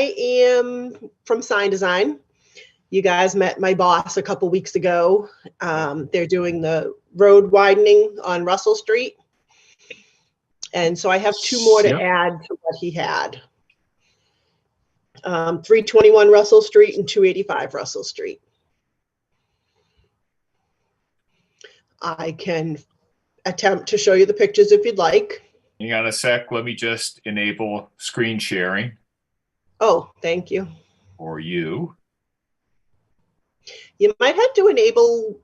I am from Sign Design. You guys met my boss a couple weeks ago. They're doing the road widening on Russell Street. And so I have two more to add to what he had. 321 Russell Street and 285 Russell Street. I can attempt to show you the pictures if you'd like. Hang on a sec. Let me just enable screen sharing. Oh, thank you. For you. You might have to enable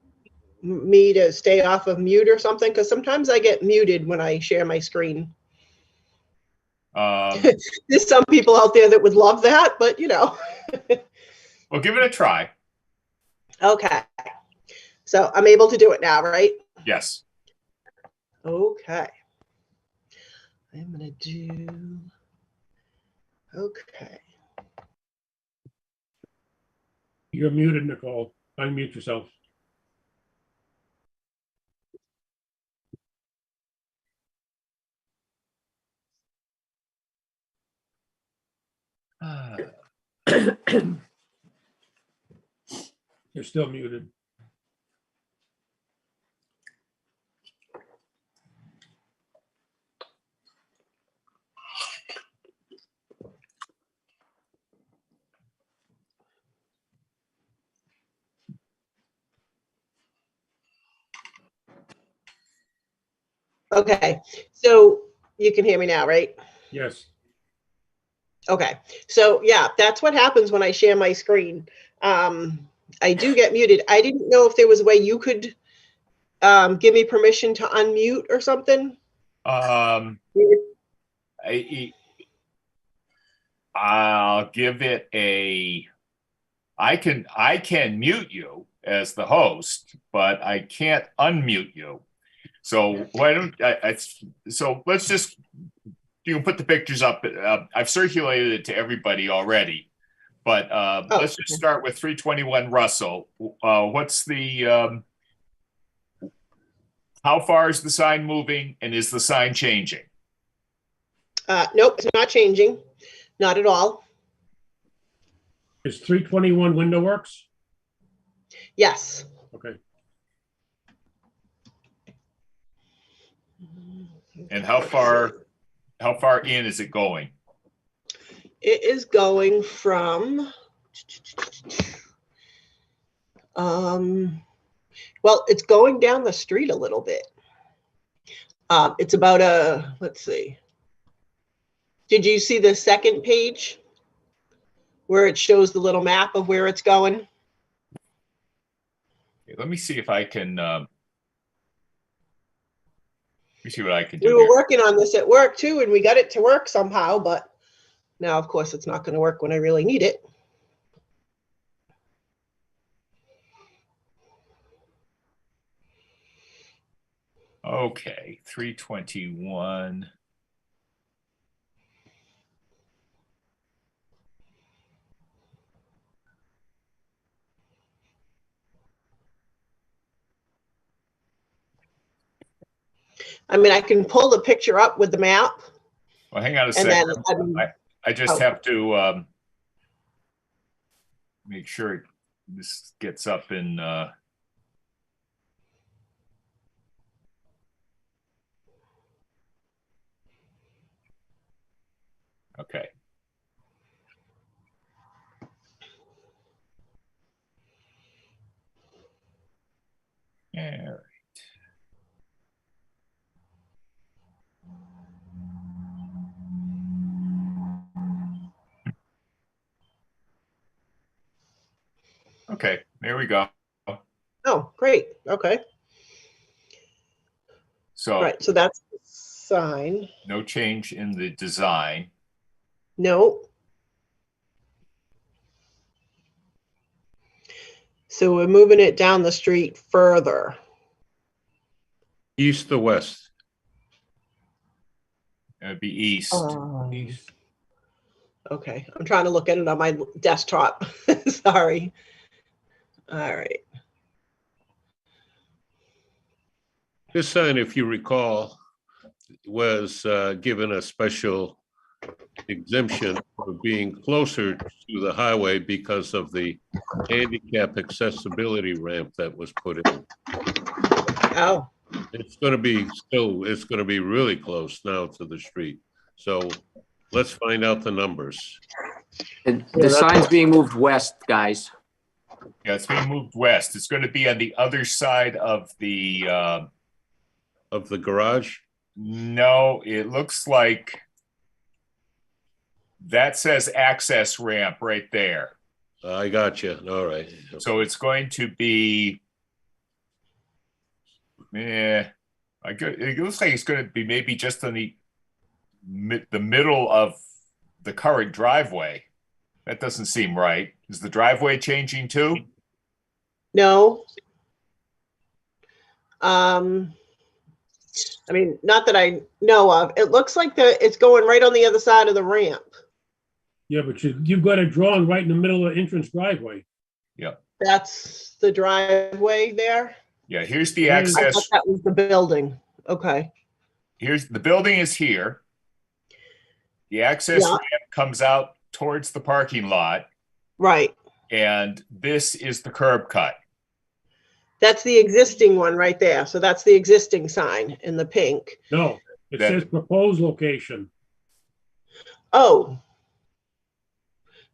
me to stay off of mute or something, because sometimes I get muted when I share my screen. There's some people out there that would love that, but you know. Well, give it a try. Okay. So I'm able to do it now, right? Yes. Okay. I'm going to do, okay. You're muted, Nicole. Unmute yourself. You're still muted. Okay, so you can hear me now, right? Yes. Okay, so yeah, that's what happens when I share my screen. I do get muted. I didn't know if there was a way you could give me permission to unmute or something. I'll give it a, I can mute you as the host, but I can't unmute you. So why don't so let's just, you can put the pictures up. I've circulated it to everybody already, but let's just start with 321 Russell. What's the, how far is the sign moving, and is the sign changing? Nope, it's not changing. Not at all. Is 321 Window Works? Yes. Okay. And how far in is it going? It is going from, well, it's going down the street a little bit. It's about a, let's see. Did you see the second page where it shows the little map of where it's going? Okay, let me see if I can, let me see what I can do. We were working on this at work too, and we got it to work somehow, but now, of course, it's not going to work when I really need it. Okay, 321. I mean, I can pull the picture up with the map. Well, hang on a second. I just have to make sure this gets up in okay. All right. Okay, there we go. Oh, great. Okay. So, right, so that's the sign. No change in the design. No. So we're moving it down the street further. East to west. It'd be east. East. Okay, I'm trying to look at it on my desktop. Sorry. All right. This sign, if you recall, was given a special exemption for of being closer to the highway because of the handicap accessibility ramp that was put in. Oh, It's gonna be it's gonna be really close now to the street. So let's find out the numbers. And the sign's being moved west, guys. Yeah, it's being moved west. It's going to be on the other side of the, Of the garage? no, it looks like that says access ramp right there. I got you. All right. So it's going to be, it looks like it's going to be maybe just on the middle of the current driveway. That doesn't seem right. Is the driveway changing too? no. I mean, not that I know of. It looks like it's going right on the other side of the ramp. Yeah, but you've got a drawing right in the middle of the entrance driveway. That's the driveway there. Yeah, here's the I I thought access. that was the building. Okay. Here's the building is here. The access Yeah. ramp comes out towards the parking lot, Right. and this is the curb cut. That's the existing one right there. So that's the existing sign in the pink. No, it That- says proposed location. Oh.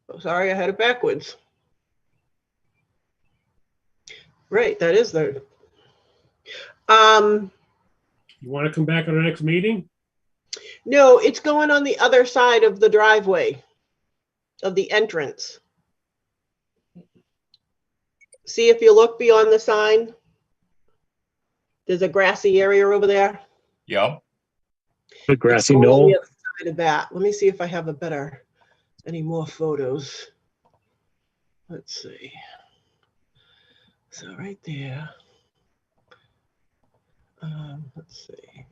Oh, sorry, I had it backwards. Right, that is the. You want to come back on the next meeting? No, it's going on the other side of the driveway of the entrance. See if you look beyond the sign. There's a grassy area over there. Yep. The grassy It's going on knoll. the other side of that. Let me see if I have any more photos. Let's see. So right there. Let's see.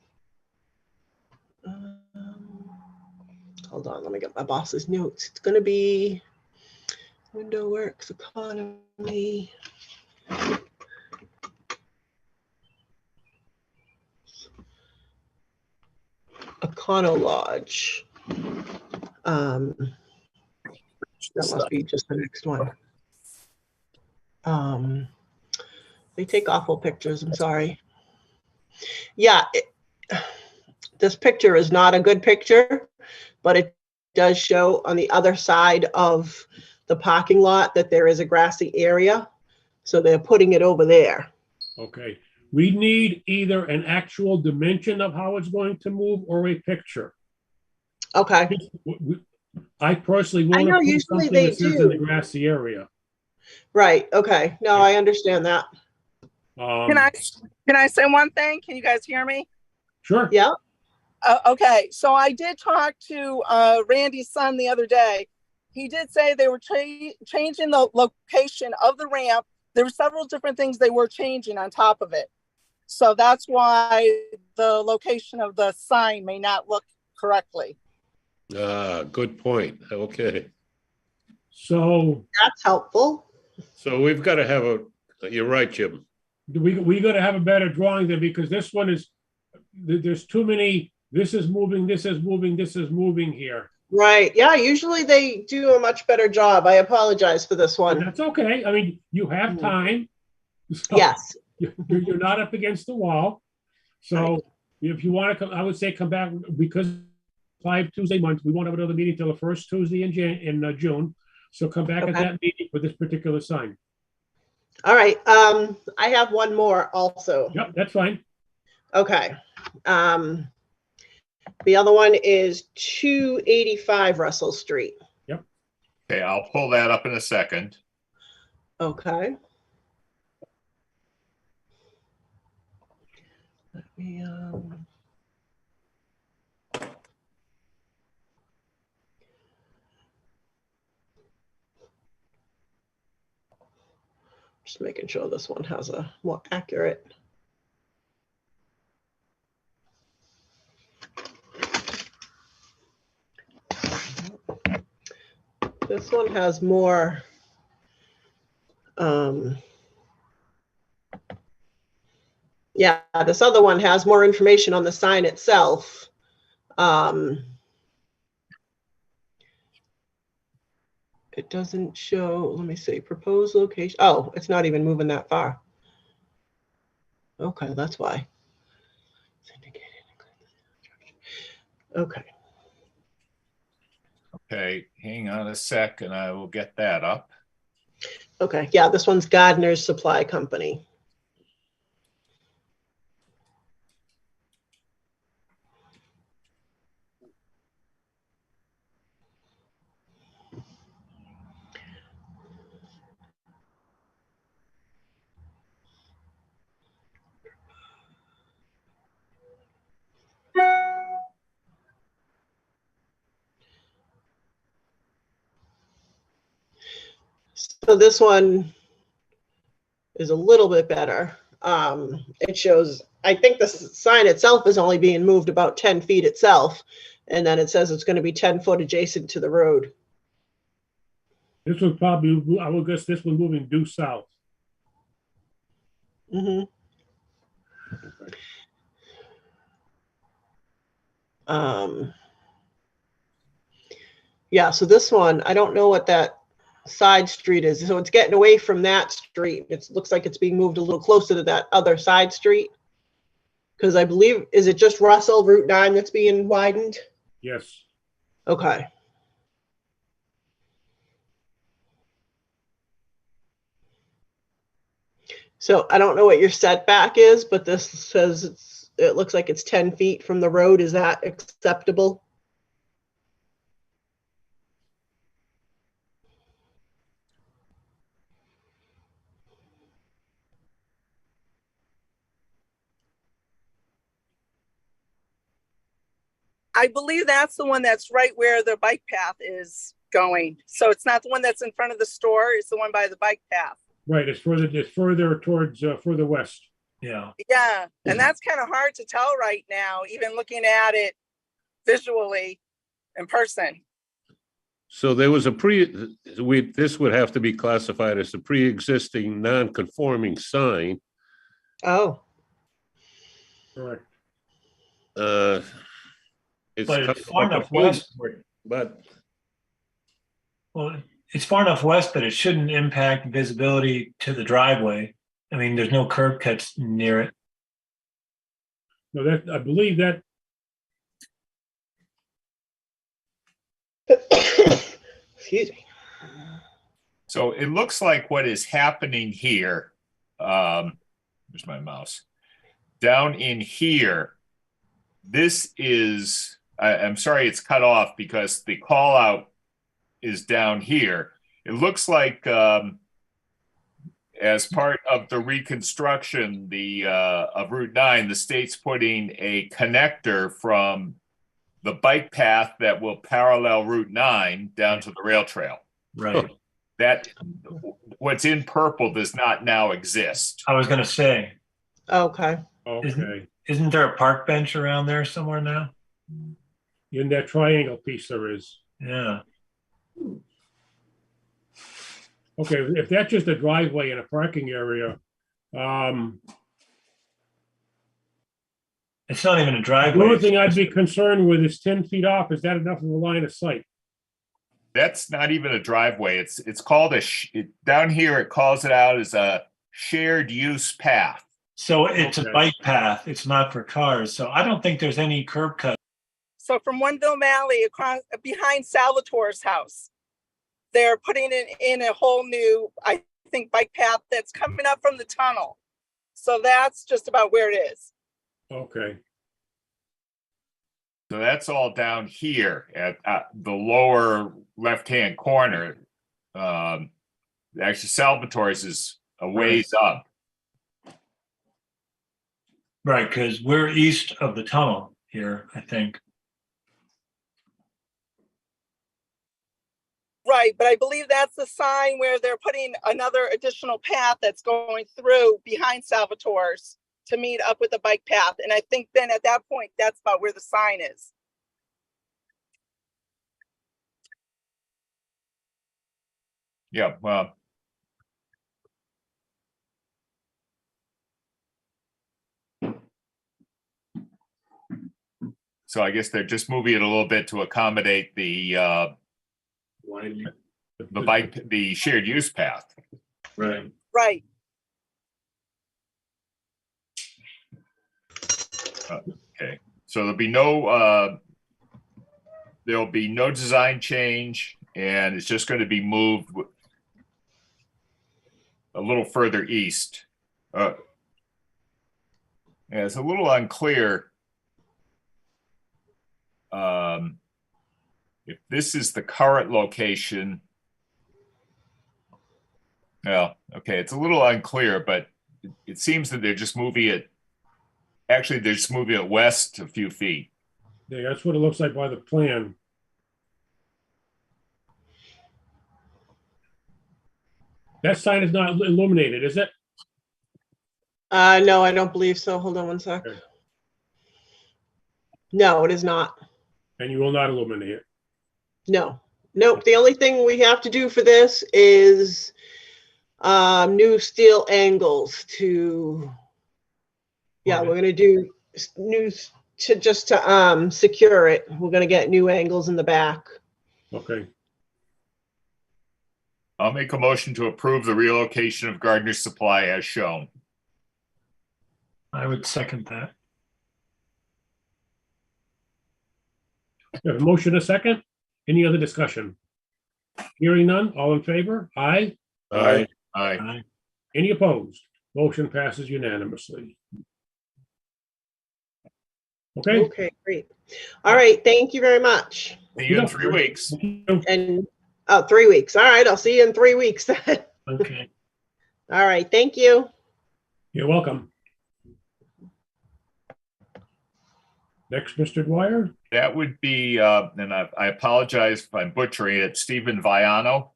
Hold on, let me get my boss's notes. It's gonna be Window Works Economy. Econo Lodge. That must be just the next one. They take awful pictures, I'm sorry. Yeah, this picture is not a good picture, but it does show on the other side of the parking lot that there is a grassy area. So they're putting it over there. Okay. We need either an actual dimension of how it's going to move or a picture. Okay, I personally I want know to put usually something they that says in the do. grassy area. right, okay. No, I understand that. Can I say one thing? Can you guys hear me? Sure. Yeah, Okay, so I did talk to Randy's son the other day. He did say they were changing the location of the ramp. There were several different things they were changing on top of it. So that's why the location of the sign may not look correctly. Good point. Okay. So that's helpful. So we've got to have you're right, Jim. we got to have a better drawing there because this one is, there's too many, this is moving, this is moving, this is moving here. Right, yeah, usually they do a much better job. I apologize for this But one. that's okay. I mean, you have time. So Yes, You're not up against the wall. So if you want to come, I would say come back because 5 Tuesday months, we won't have another meeting till the first Tuesday in June. So come back at Okay. that meeting for this particular sign. all right. I have one more also. Yep, that's fine. Okay. The other one is 285 Russell Street. Okay, I'll pull that up in a second. Okay. Let me, just making sure this one has a more accurate. This one has more, yeah, this other one has more information on the sign itself. it doesn't show, let me see, proposed location. Oh, it's not even moving that far. Okay, that's why. Okay, Okay, hang on a sec and I will get that up. okay, yeah, this one's Gardner's Supply Company. So this one is a little bit better. It shows, I think the sign itself is only being moved about 10 feet itself. And then it says it's going to be 10 foot adjacent to the road. This would probably, I would guess this one moving due south. Mhm. Yeah, so this one, I don't know what that side street is. So it's getting away from that street. It looks like it's being moved a little closer to that other side street. Because I believe, is it just Russell Route 9 that's being widened? Yes. Okay. So I don't know what your setback is, but this says it looks like it's 10 feet from the road. Is that acceptable? I believe that's the one that's right where the bike path is going. So it's not the one that's in front of the store, it's the one by the bike path. Right, it's further towards, further west. Yeah. Yeah, and that's kind of hard to tell right now, even looking at it visually in person. So there was this would have to be classified as a pre-existing non-conforming sign. Oh, Correct. It's But kind it's of far like a enough west, but well, it's far enough west that it shouldn't impact visibility to the driveway. I mean, there's no curb cuts near it. No, that, I believe that, excuse me. So it looks like what is happening here, where's my mouse? Down in here, this is, I'm sorry it's cut off because the call out is down here. It looks like as part of the reconstruction of Route 9, the state's putting a connector from the bike path that will parallel Route 9 down to the rail trail. Right. That what's in purple does not now exist. I was going to say, Okay. okay. isn't there a park bench around there somewhere now? In that triangle piece there is. Yeah. Okay, if that's just a driveway and a parking area, It's not even a the driveway. only thing I'd be concerned with is 10 feet off. Is that enough of a line of sight? That's not even a driveway. It's called down here. It calls it out as a shared use path. So it's Okay. a bike path. It's not for cars. So I don't think there's any curb cut. So from Wendell Valley across behind Salvatore's house, they're putting in a whole new, I think, bike path that's coming up from the tunnel. So that's just about where it is. Okay. So that's all down here at the lower left-hand corner. Actually, Salvatore's is a ways up. Right, because we're east of the tunnel here, I think. Right, but I believe that's the sign where they're putting another additional path that's going through behind Salvatore's to meet up with the bike path. And I think then at that point, that's about where the sign is. Yeah, well. So I guess they're just moving it a little bit to accommodate the the shared use path. Right. Right. Okay, so there'll be no design change, and it's just going to be moved a little further east. Yeah, it's a little unclear if this is the current location. Well, okay, it's a little unclear, but it seems that they're just moving it. Actually, they're just moving it west a few feet. Yeah, that's what it looks like by the plan. That sign is not illuminated, is it? No, I don't believe so. Hold on one sec. Okay. No, it is not. And you will not illuminate it. No. Nope. The only thing we have to do for this is new steel angles to, yeah, Okay. we're gonna do new to just to secure it. We're gonna get new angles in the back. Okay. I'll make a motion to approve the relocation of Gardner's Supply as shown. I would second that. We have a motion, a second. Any other discussion? Hearing none, all in favor? Aye. Aye. Aye. Aye. Any opposed? Motion passes unanimously. Okay. Okay, great. All right, thank you very much. See you in 3 weeks. And, 3 weeks. All right, I'll see you in 3 weeks. Okay. All right, thank you. You're welcome. Next, Mr. Dwyer. That would be, and I apologize if I'm butchering it, Stephen Viano.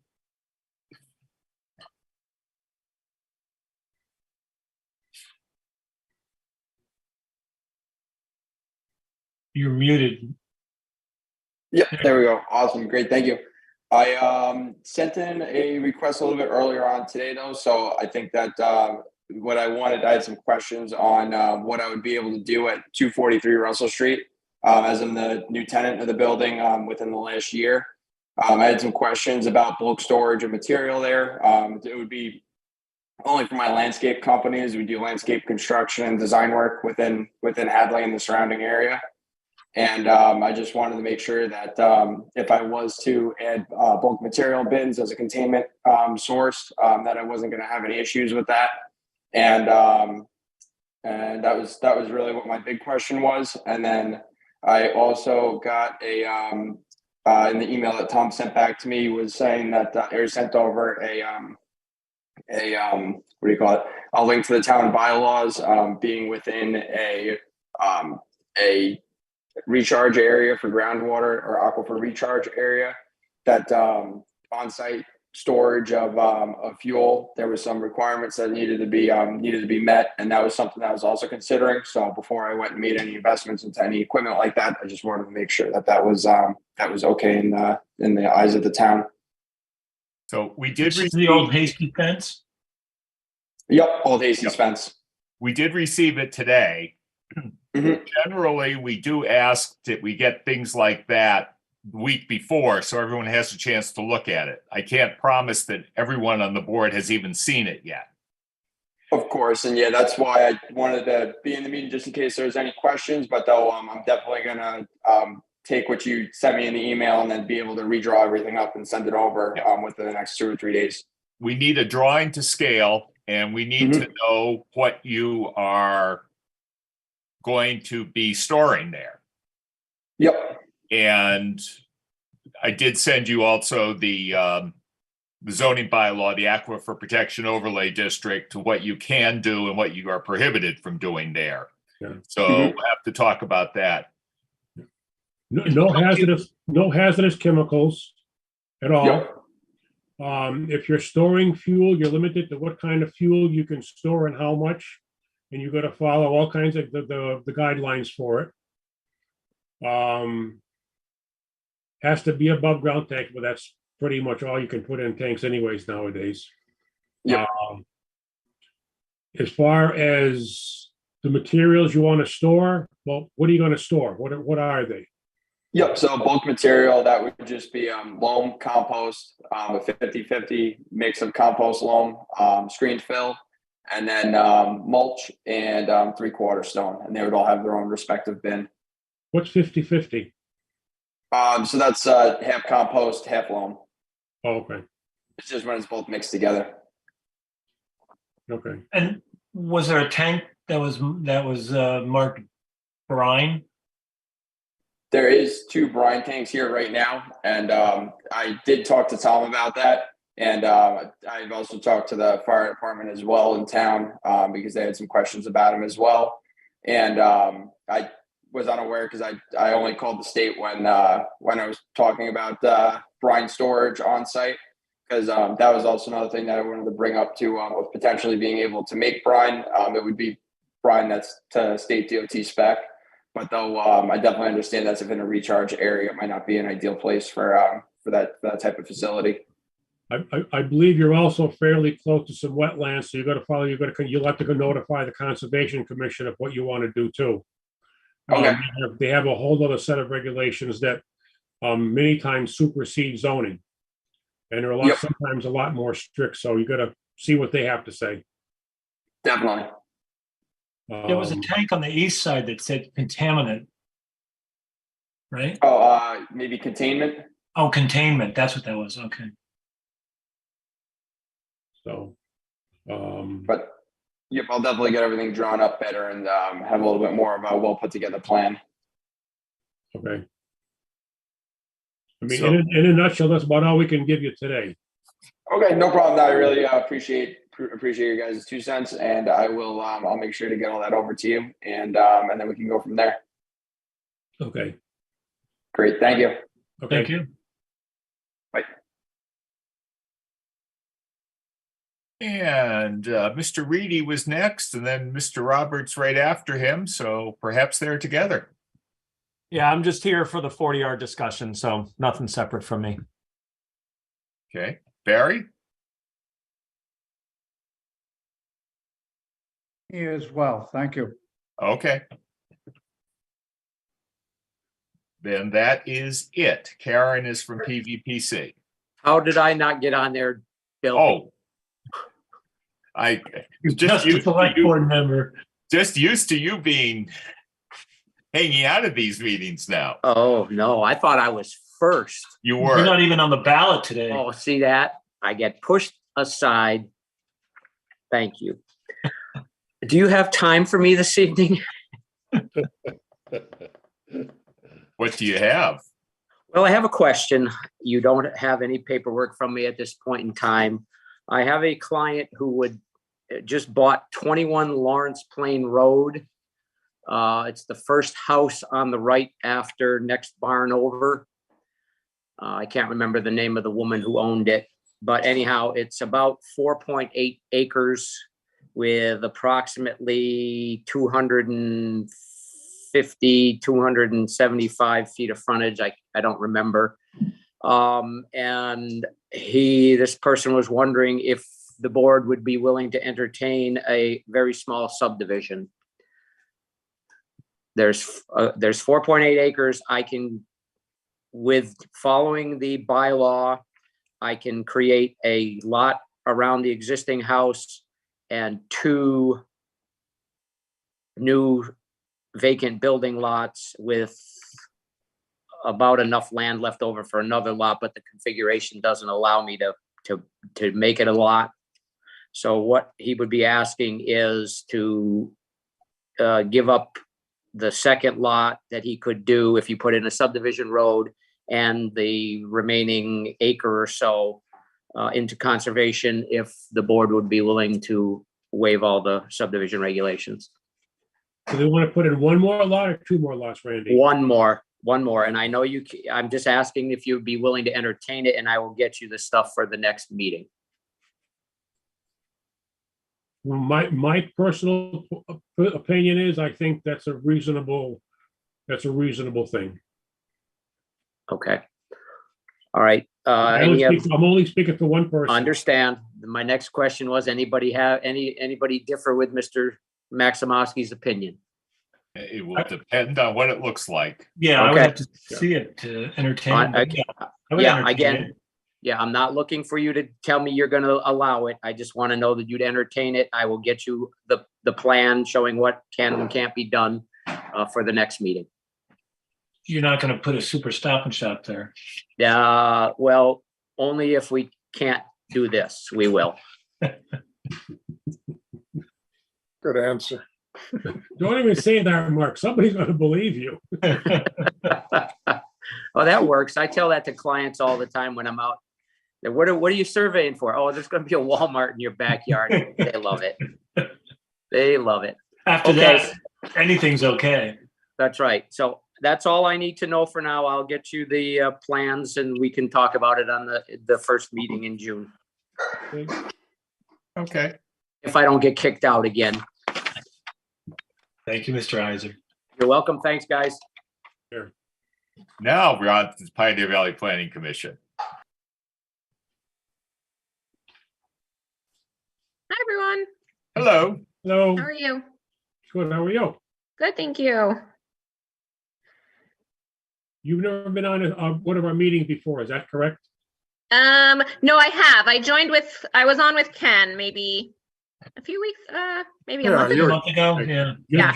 You're muted. Yeah, there we go. Awesome. Great. Thank you. I sent in a request a little bit earlier on today, though. So I think that what I had some questions on what I would be able to do at 243 Russell Street as I'm the new tenant of the building within the last year. I had some questions about bulk storage of material there. It would be only for my landscape companies. We do landscape construction and design work within Hadley and the surrounding area. And I just wanted to make sure that if I was to add bulk material bins as a containment source, that I wasn't going to have any issues with that. And that was really what my big question was. And then I also got a in the email that Tom sent back to me was saying that or sent over a what do you call it? A link to the town bylaws being within a recharge area for groundwater or aquifer recharge area, that on-site storage of fuel, there was some requirements that needed to be met, and that was something that I was also considering. So before I went and made any investments into any equipment like that, I just wanted to make sure that was okay in the eyes of the town. So we did This is the old Hasty fence. Yep, old Hastings fence. We did receive it today. Mhm. Generally, we do ask that we get things like that the week before, so everyone has a chance to look at it. I can't promise that everyone on the board has even seen it yet. Of course, and yeah, that's why I wanted to be in the meeting just in case there's any questions. But though, I'm definitely gonna take what you sent me in the email and then be able to redraw everything up and send it over within the next 2 or 3 days. We need a drawing to scale, and we need to know what you are going to be storing there. Yep. And I did send you also the zoning bylaw, the Aquifer Protection Overlay District, to what you can do and what you are prohibited from doing there. Yeah. So we'll have to talk about that. No hazardous chemicals at all. Yep. If you're storing fuel, you're limited to what kind of fuel you can store and how much, and you got to follow all kinds of the guidelines for it. Has to be above ground tank, but that's pretty much all you can put in tanks anyways nowadays. Yep. As far as the materials you want to store, well, what are you going to store? What are they? Yep, so bulk material, that would just be loam, compost, a 50-50 mix of compost, loam, screen fill, and then mulch and 3/4 stone, and they would all have their own respective bin. What's 50/50? So that's half compost, half loam. Oh, okay, It's just when it's both mixed together. okay. And was there a tank that was marked brine? There is 2 brine tanks here right now, and I did talk to Tom about that. And I've also talked to the fire department as well in town because they had some questions about him as well. And I was unaware because I only called the state when I was talking about brine storage on site, because that was also another thing that I wanted to bring up too, with potentially being able to make brine. It would be brine that's to state DOT spec. But though I definitely understand that's in a recharge area, it might not be an ideal place for that type of facility. I believe you're also fairly close to some wetlands, so you'll have to go notify the Conservation Commission of what you want to do too. Okay. They have a whole other set of regulations that many times supersede zoning. And they're Yep. sometimes a lot more strict, so you gotta see what they have to say. Definitely. There was a tank on the east side that said contaminant, right? Oh, maybe containment. Oh, containment. That's what that was. Okay. So, But yep, I'll definitely get everything drawn up better and have a little bit more of a well put together plan. okay. I mean, So- in a nutshell, that's about all we can give you today. Okay, no problem. I really appreciate your guys' 2 cents, and I will. I'll make sure to get all that over to you, and then we can go from there. Okay, Great, thank you. okay. Thank you. And Mr. Reedy was next, and then Mr. Roberts right after him. So perhaps they're together. Yeah, I'm just here for the 40R discussion, so nothing separate from me. Okay, Barry? You as well. Thank you. Okay. Then that is it. Karen is from PVPC. How did I not get on there, Bill? Oh. I Just a select board member. just used to you being hanging out at these meetings now. Oh, no, I thought I was first. You You're were. not even on the ballot today. Oh, see that? I get pushed aside. Thank you. Do you have time for me this evening? What do you have? Well, I have a question. You don't have any paperwork from me at this point in time. I have a client who just bought 21 Lawrence Plain Road. It's the first house on the right after next barn over. I can't remember the name of the woman who owned it, but anyhow, it's about 4.8 acres with approximately 250, 275 feet of frontage. I don't remember. And this person was wondering if the board would be willing to entertain a very small subdivision. There's 4.8 acres. With following the bylaw, I can create a lot around the existing house and 2 new vacant building lots with about enough land left over for another lot, but the configuration doesn't allow me to make it a lot. So what he would be asking is to give up the second lot that he could do if you put in a subdivision road, and the remaining acre or so into conservation if the board would be willing to waive all the subdivision regulations. Do they want to put in one more lot or 2 more lots, Randy? One more. And I know I'm just asking if you'd be willing to entertain it, and I will get you the stuff for the next meeting. Well, my personal opinion is I think that's a reasonable thing. Okay. All right. I'm only speaking for one person. Understand. My next question was, anybody differ with Mr. Maximowski's opinion? It will depend on what it looks like. Yeah, I would Okay. have to see it to entertain. I- it, but yeah, I would Yeah, entertain again, it. yeah, I'm not looking for you to tell me you're gonna allow it. I just want to know that you'd entertain it. I will get you the plan showing what can and can't be done for the next meeting. You're not going to put a super Stop and Shop there. Well, only if we can't do this, we will. Good answer. Don't even say that, Mark. Somebody's gonna believe you. Oh, that works. I tell that to clients all the time when I'm out. What are you surveying for? Oh, there's gonna be a Walmart in your backyard. They love it. They love it. After Okay. that, anything's okay. That's right. So that's all I need to know for now. I'll get you the plans and we can talk about it on the first meeting in June. Okay. If I don't get kicked out again. Thank you, Mr. Iser. You're welcome. Thanks, guys. Now we're on to the Pioneer Valley Planning Commission. Hi, everyone. Hello. Hello. How are you? Good, how are you? Good, thank you. You've never been on one of our meetings before, is that correct? No, I have. I was on with Ken maybe a few weeks, maybe a month A ago. month ago, yeah. Yeah.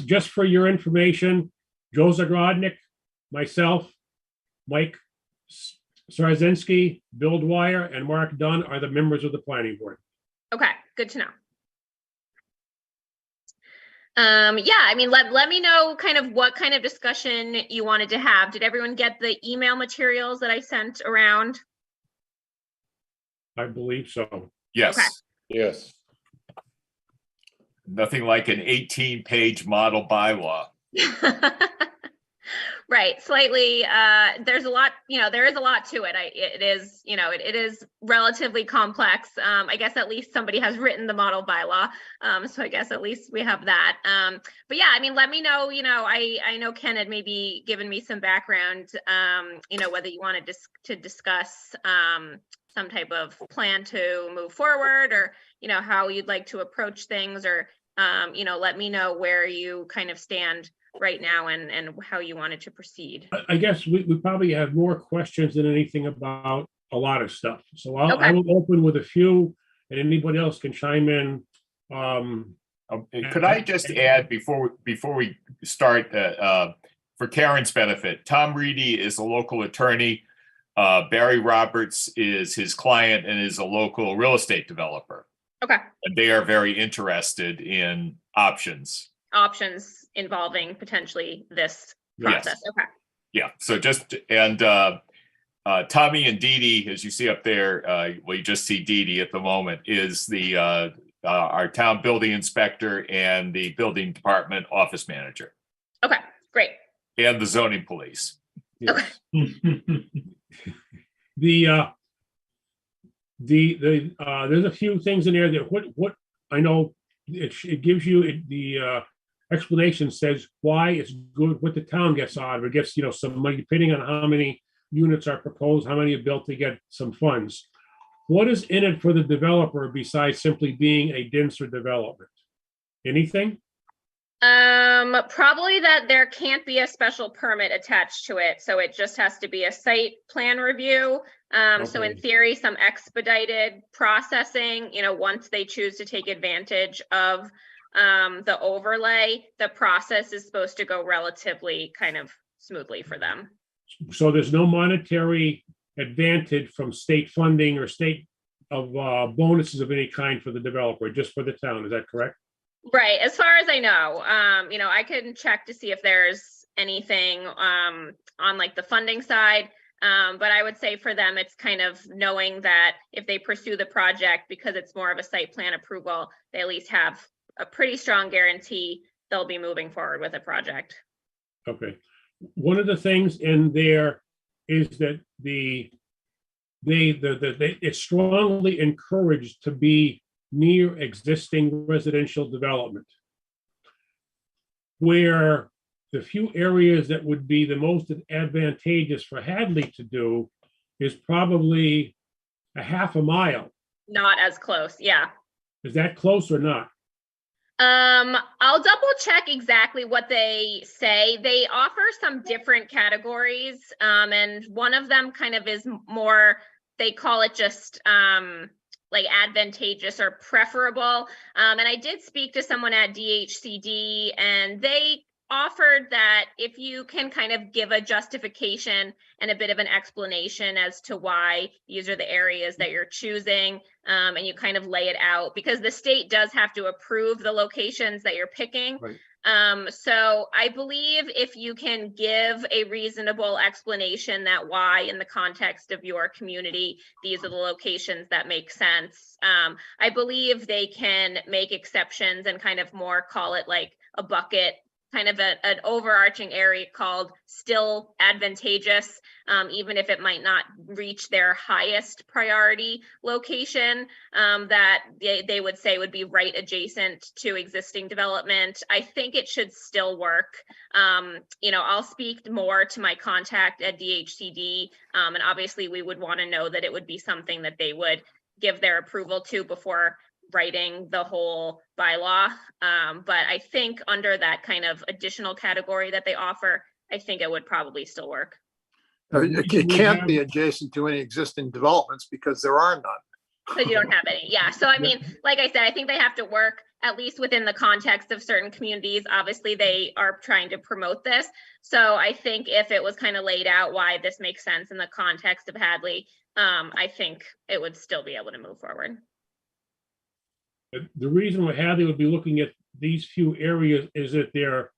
Just for your information, Joe Zagrodnik, myself, Mike Sarzinski, Bill Dwyer, and Mark Dunn are the members of the planning board. Okay, good to know. Yeah, I mean, let me know kind of what kind of discussion you wanted to have. Did everyone get the email materials that I sent around? I believe so. Yes. Okay. Yes. Nothing like an 18-page model bylaw. Right, slightly, there's a lot, there is a lot to it. It is relatively complex. I guess at least somebody has written the model bylaw. So I guess at least we have that. But yeah, I mean, let me know, I know Ken had maybe given me some background, whether you wanted to discuss some type of plan to move forward or, how you'd like to approach things or, let me know where you kind of stand right now and how you wanted to proceed. I guess we probably have more questions than anything about a lot of stuff. So I Okay. will open with a few and anybody else can chime in. Could I just add before we start for Karen's benefit, Tom Reedy is a local attorney. Barry Roberts is his client and is a local real estate developer. Okay. And they are very interested in options. Involving potentially this Yes. process. Okay. Yeah. So Tommy and Dee Dee, as you see up there, you just see Dee Dee at the moment, is our town building inspector and the building department office manager Okay, great. and the zoning police. Yes. There's a few things in there that what I know it gives you the explanation says why it's good, what the town gets out of it. It gets, some money, depending on how many units are proposed, how many are built, to get some funds. What is in it for the developer besides simply being a denser development? Anything? Probably that there can't be a special permit attached to it. So it just has to be a site plan review. So in Okay. theory, some expedited processing, once they choose to take advantage of the overlay, the process is supposed to go relatively kind of smoothly for them. So there's no monetary advantage from state funding or state of bonuses of any kind for the developer, just for the town. Is that correct? Right. As far as I know, I can check to see if there's anything on like the funding side. But I would say for them, it's kind of knowing that if they pursue the project, because it's more of a site plan approval, they at least have a pretty strong guarantee they'll be moving forward with a project. Okay. One of the things in there is that it's strongly encouraged to be near existing residential development, where the few areas that would be the most advantageous for Hadley to do is probably a half a mile. Not as close. Yeah. Is that close or not? I'll double check exactly what they say. They offer some different categories, and one of them kind of is more, they call it just like advantageous or preferable. And I did speak to someone at DHCD, and they offered that if you can kind of give a justification and a bit of an explanation as to why these are the areas that you're choosing, and you kind of lay it out, because the state does have to approve the locations that you're picking. Right. So I believe if you can give a reasonable explanation that why in the context of your community, these are the locations that make sense. I believe they can make exceptions and kind of more call it like a bucket, kind of an overarching area called still advantageous, even if it might not reach their highest priority location, that they would say would be right adjacent to existing development. I think it should still work. I'll speak more to my contact at DHCD, and obviously we would want to know that it would be something that they would give their approval to before writing the whole bylaw. But I think under that kind of additional category that they offer, I think it would probably still work. It can't be adjacent to any existing developments because there are none. Because you don't have any. Yeah. So, I mean, like I said, I think they have to work at least within the context of certain communities. Obviously, they are trying to promote this. So I think if it was kind of laid out why this makes sense in the context of Hadley, I think it would still be able to move forward. The reason why Hadley would be looking at these few areas is that they're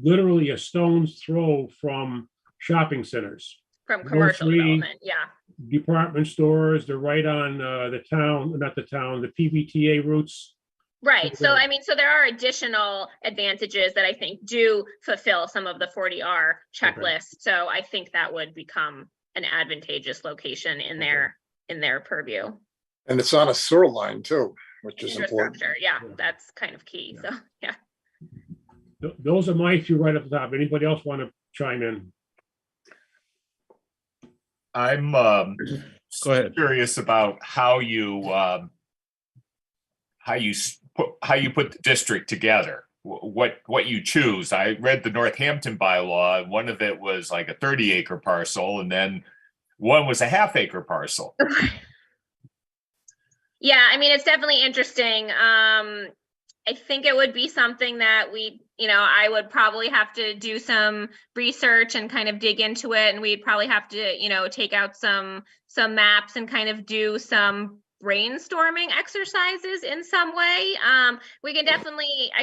literally a stone's throw from shopping centers. From commercial Grocery, development, yeah. Department stores, they're right on the PVTA routes. Right. So, I mean, so there are additional advantages that I think do fulfill some of the 40R checklist. So I think that would become an advantageous location in their purview. And it's on a sewer line too, which is important. Infrastructure, yeah, that's kind of key. So, yeah. Those are my few right up the top. Anybody else want to chime in? I'm Go ahead. curious about how you put the district together. What you choose. I read the Northampton bylaw. One of it was like a 30-acre parcel, and then one was a half-acre parcel. Yeah, I mean, it's definitely interesting. I think it would be something that I would probably have to do some research and kind of dig into it. And we'd probably have to, take out some maps and kind of do some brainstorming exercises in some way. I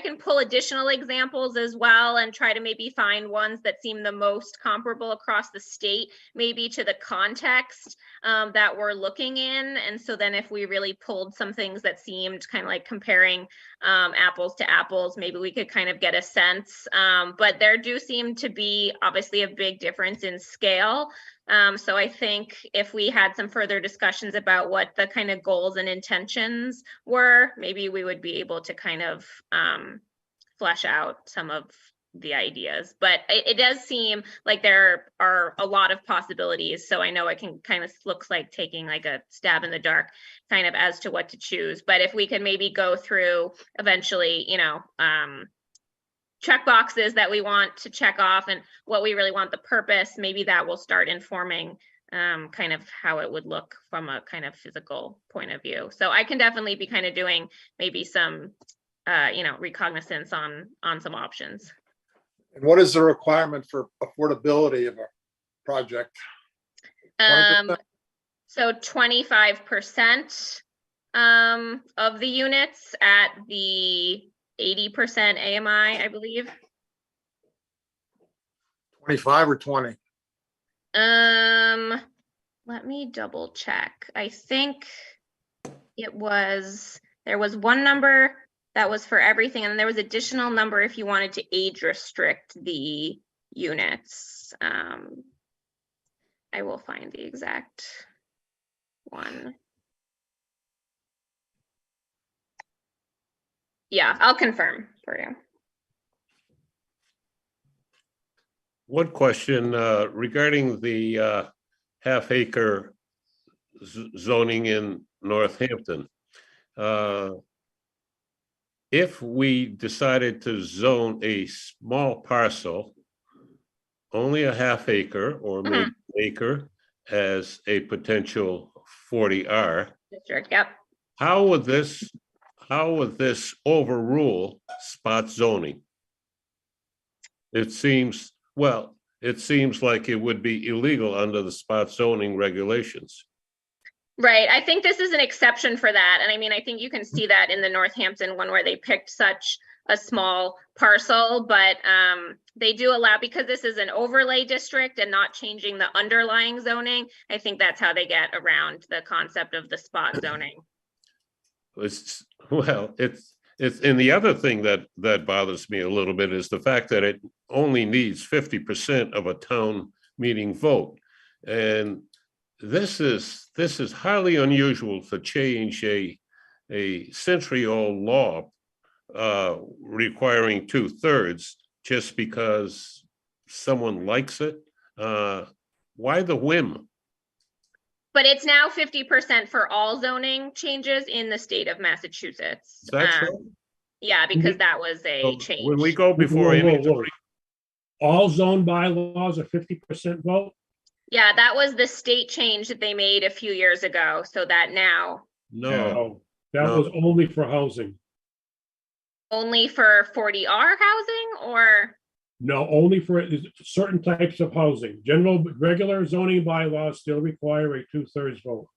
can pull additional examples as well and try to maybe find ones that seem the most comparable across the state, maybe to the context that we're looking in. And so then if we really pulled some things that seemed kind of like comparing apples to apples, maybe we could kind of get a sense. But there do seem to be obviously a big difference in scale. So I think if we had some further discussions about what the kind of goals and intentions were, maybe we would be able to kind of flesh out some of the ideas. But it does seem like there are a lot of possibilities. So I know it can kind of looks like taking like a stab in the dark kind of as to what to choose. But if we could maybe go through eventually, check boxes that we want to check off and what we really want the purpose, maybe that will start informing kind of how it would look from a kind of physical point of view. So I can definitely be kind of doing maybe some recognizance on some options. And what is the requirement for affordability of a project? 20%? So 25% of the units at the 80% AMI, I believe. 25 or 20? Let me double check. I think there was one number that was for everything, and then there was additional number if you wanted to age restrict the units. I will find the exact one. Yeah, I'll confirm for you. One question regarding the half-acre zoning in Northampton. if we decided to zone a small parcel, only a half acre or maybe an acre as a potential 40R, District, yep. how would this overrule spot zoning? It seems like it would be illegal under the spot zoning regulations. Right. I think this is an exception for that. And I mean, I think you can see that in the Northampton one where they picked such a small parcel, but they do allow, because this is an overlay district and not changing the underlying zoning. I think that's how they get around the concept of the spot zoning. It's and the other thing that bothers me a little bit is the fact that it only needs 50% of a town meeting vote. And this is highly unusual to change a century-old law requiring 2/3 just because someone likes it. Why the whim? But it's now 50% for all zoning changes in the state of Massachusetts. Is that true? Yeah, because that was a So change. when we go before Whoa. All zone bylaws are 50% vote? Yeah, that was the state change that they made a few years ago, so that now No, That No. was only for housing. only for 40R housing, or? No, only for certain types of housing. Regular zoning bylaws still require a 2/3 vote.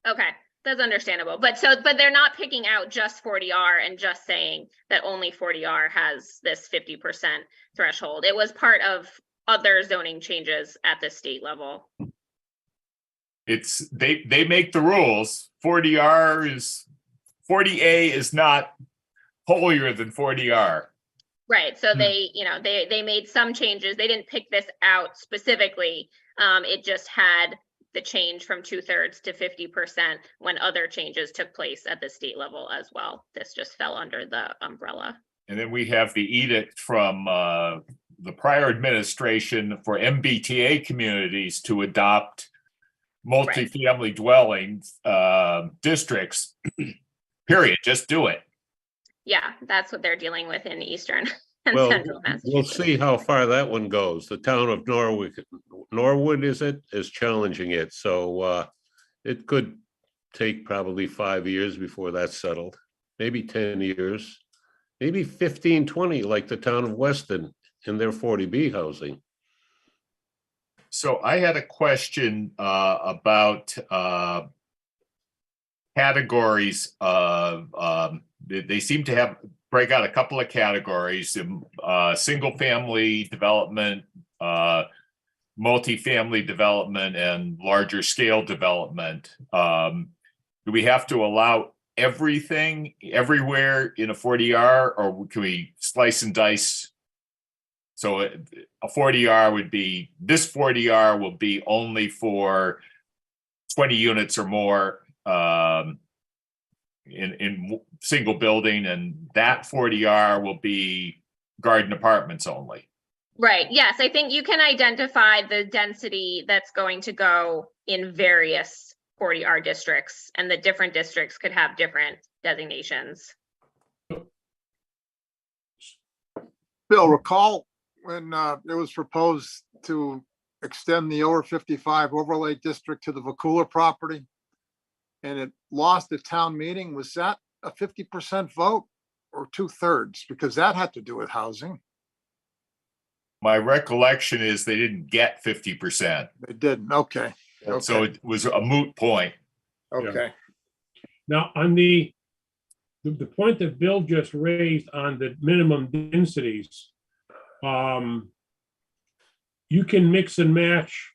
Okay, that's understandable. But they're not picking out just 40R and just saying that only 40R has this 50% threshold. It was part of other zoning changes at the state level. It's, they make the rules. 40A is not holier than 40R. Right, so they made some changes. They didn't pick this out specifically. It just had the change from 2/3 to 50% when other changes took place at the state level as well. This just fell under the umbrella. And then we have the edict from the prior administration for MBTA communities to adopt multifamily dwellings districts. Period. Just do it. Yeah, that's what they're dealing with in Eastern and well, Central Massachusetts. we'll see how far that one goes. The town of Norwood is challenging it. So it could take probably 5 years before that's settled, maybe 10 years, maybe 15, 20, like the town of Weston in their 40B housing. So I had a question about categories of, they seem to break out a couple of categories, single family development, multifamily development, and larger scale development. Do we have to allow everything everywhere in a 40R, or can we slice and dice? So a 40R would be, this 40R will be only for 20 units or more in single building, and that 40R will be garden apartments only. Right, yes, I think you can identify the density that's going to go in various 40R districts, and the different districts could have different designations. Bill, recall when it was proposed to extend the over 55 overlay district to the Vacula property, and it lost at town meeting? Was that a 50% vote or 2/3? Because that had to do with housing. My recollection is they didn't get 50%. They didn't. Okay. So it was a moot point. Okay. Now, on the point that Bill just raised on the minimum densities, you can mix and match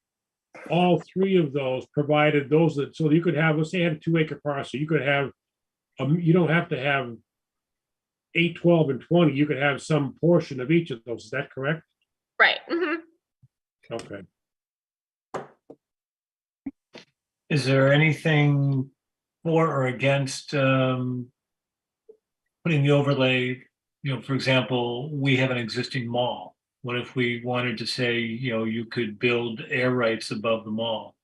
all three of those, provided those that, so you could have, let's say you had a 2-acre parcel, you could have, you don't have to have 8, 12, and 20, you could have some portion of each of those, is that correct? Right. Mm-hmm. Okay. Is there anything for or against putting the overlay, for example, we have an existing mall. What if we wanted to say, you could build air rights above the mall?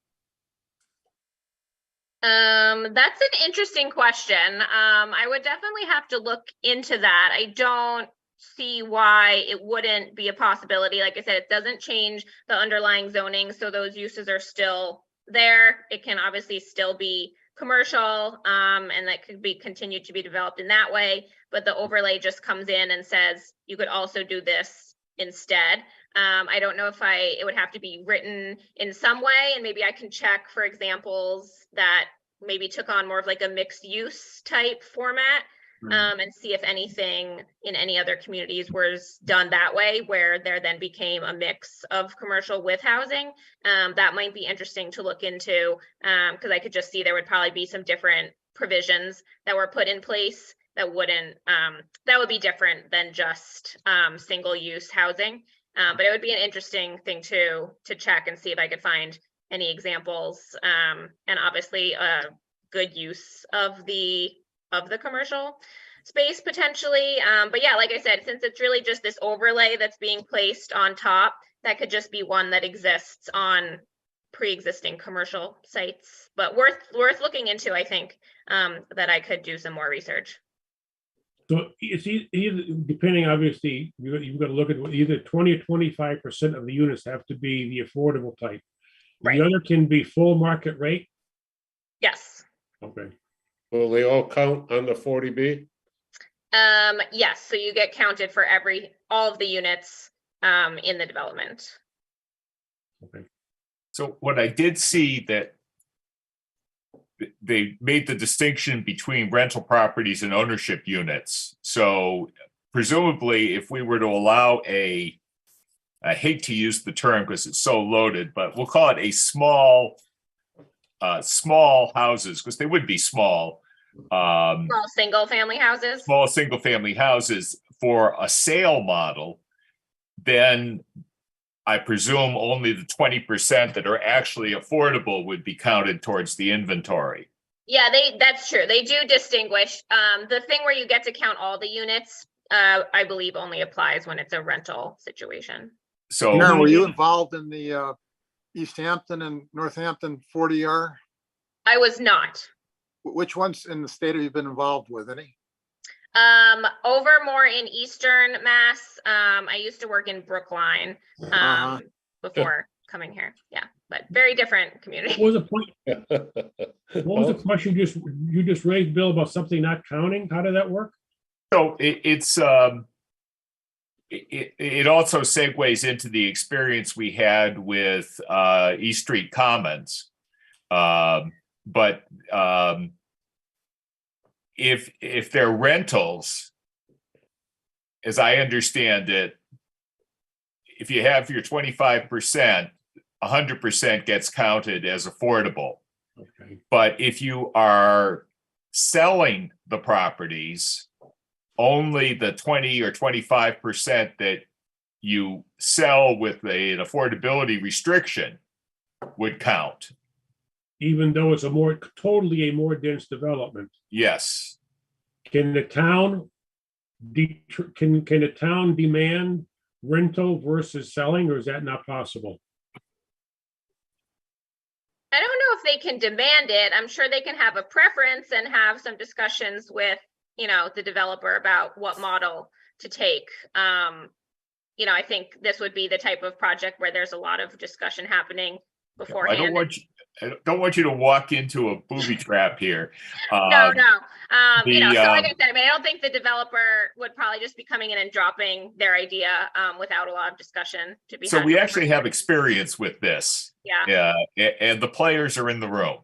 That's an interesting question. I would definitely have to look into that. I don't see why it wouldn't be a possibility. Like I said, it doesn't change the underlying zoning, so those uses are still there. It can obviously still be commercial, and that could be continued to be developed in that way. But the overlay just comes in and says you could also do this instead. I don't know if it would have to be written in some way, and maybe I can check for examples that maybe took on more of like a mixed use type format, and see if anything in any other communities was done that way, where there then became a mix of commercial with housing. That might be interesting to look into, because I could just see there would probably be some different provisions that were put in place that wouldn't, that would be different than just single use housing. But it would be an interesting thing to check and see if I could find any examples, and obviously a good use of the commercial space potentially. But yeah, like I said, since it's really just this overlay that's being placed on top, that could just be one that exists on pre-existing commercial sites, but worth looking into, I think, that I could do some more research. So it's either, depending, obviously, you've got to look at either 20 or 25% of the units have to be the affordable type. Right. The other can be full market rate. Yes. Okay. Will they all count on the 40B? Yes, so you get counted for all of the units in the development. Okay. So what I did see that they made the distinction between rental properties and ownership units. So presumably if we were to allow I hate to use the term because it's so loaded, but we'll call it a small houses, because they would be small. Small single family houses. Small single family houses for a sale model, then I presume only the 20% that are actually affordable would be counted towards the inventory. Yeah, that's true. They do distinguish. The thing where you get to count all the units, I believe only applies when it's a rental situation. So Karen, were you involved in the East Hampton and Northampton 40R? I was not. Which ones in the state have you been involved with? Any? Over more in Eastern Mass. I used to work in Brookline before coming here. Yeah, but very different community. What was the point? What was the question you just raised, Bill, about something not counting? How did that work? So it also segues into the experience we had with East Street Commons. But if they're rentals, as I understand it, if you have your 25%, 100% gets counted as affordable. Okay. But if you are selling the properties, only the 20 or 25% that you sell with an affordability restriction would count. Even though it's totally a more dense development. Yes. Can the town can the town demand rental versus selling, or is that not possible? I don't know if they can demand it. I'm sure they can have a preference and have some discussions with, the developer about what model to take. I think this would be the type of project where there's a lot of discussion happening beforehand. I don't want you to walk into a booby trap here. No. So like I said, I don't think the developer would probably just be coming in and dropping their idea without a lot of discussion to be. So we actually have experience with this. Yeah. And the players are in the room.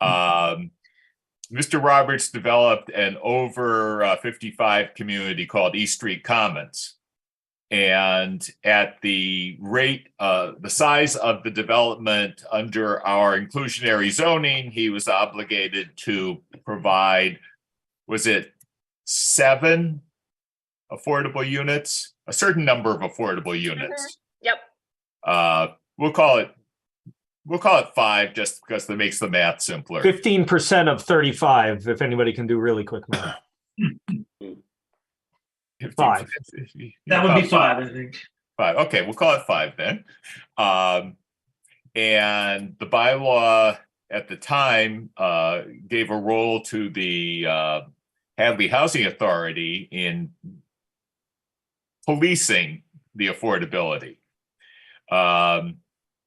Mr. Roberts developed an over 55 community called East Street Commons. And at the rate, the size of the development under our inclusionary zoning, he was obligated to provide, was it 7 affordable units? A certain number of affordable units. Yep. We'll call it 5 just because that makes the math simpler. 15% of 35, if anybody can do really quick math. 5. That would be 5, I think. 5. Okay, we'll call it 5 then. And the bylaw at the time, gave a role to the Hadley Housing Authority in policing the affordability. And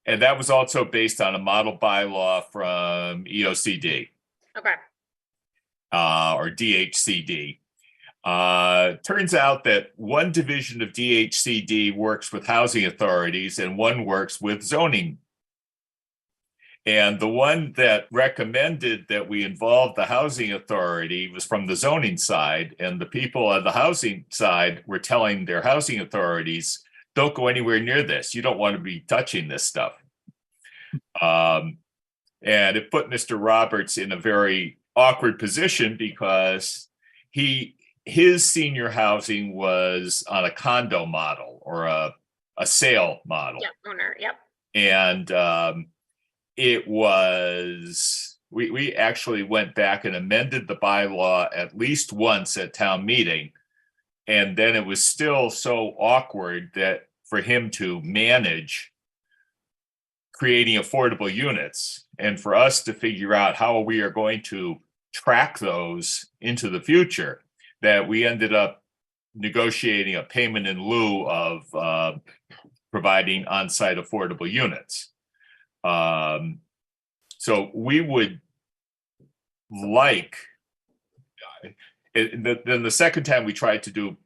that was also based on a model bylaw from EOCD. Okay. Or DHCD. Turns out that one division of DHCD works with housing authorities and one works with zoning. And the one that recommended that we involve the housing authority was from the zoning side, and the people on the housing side were telling their housing authorities, don't go anywhere near this. You don't want to be touching this stuff. And it put Mr. Roberts in a very awkward position because his senior housing was on a condo model or a sale model. Yep, owner, yep. And it was, we actually went back and amended the bylaw at least once at town meeting. And then it was still so awkward that for him to manage creating affordable units and for us to figure out how we are going to track those into the future, that we ended up negotiating a payment in lieu of providing on-site affordable units. So we would like, then the second time we tried to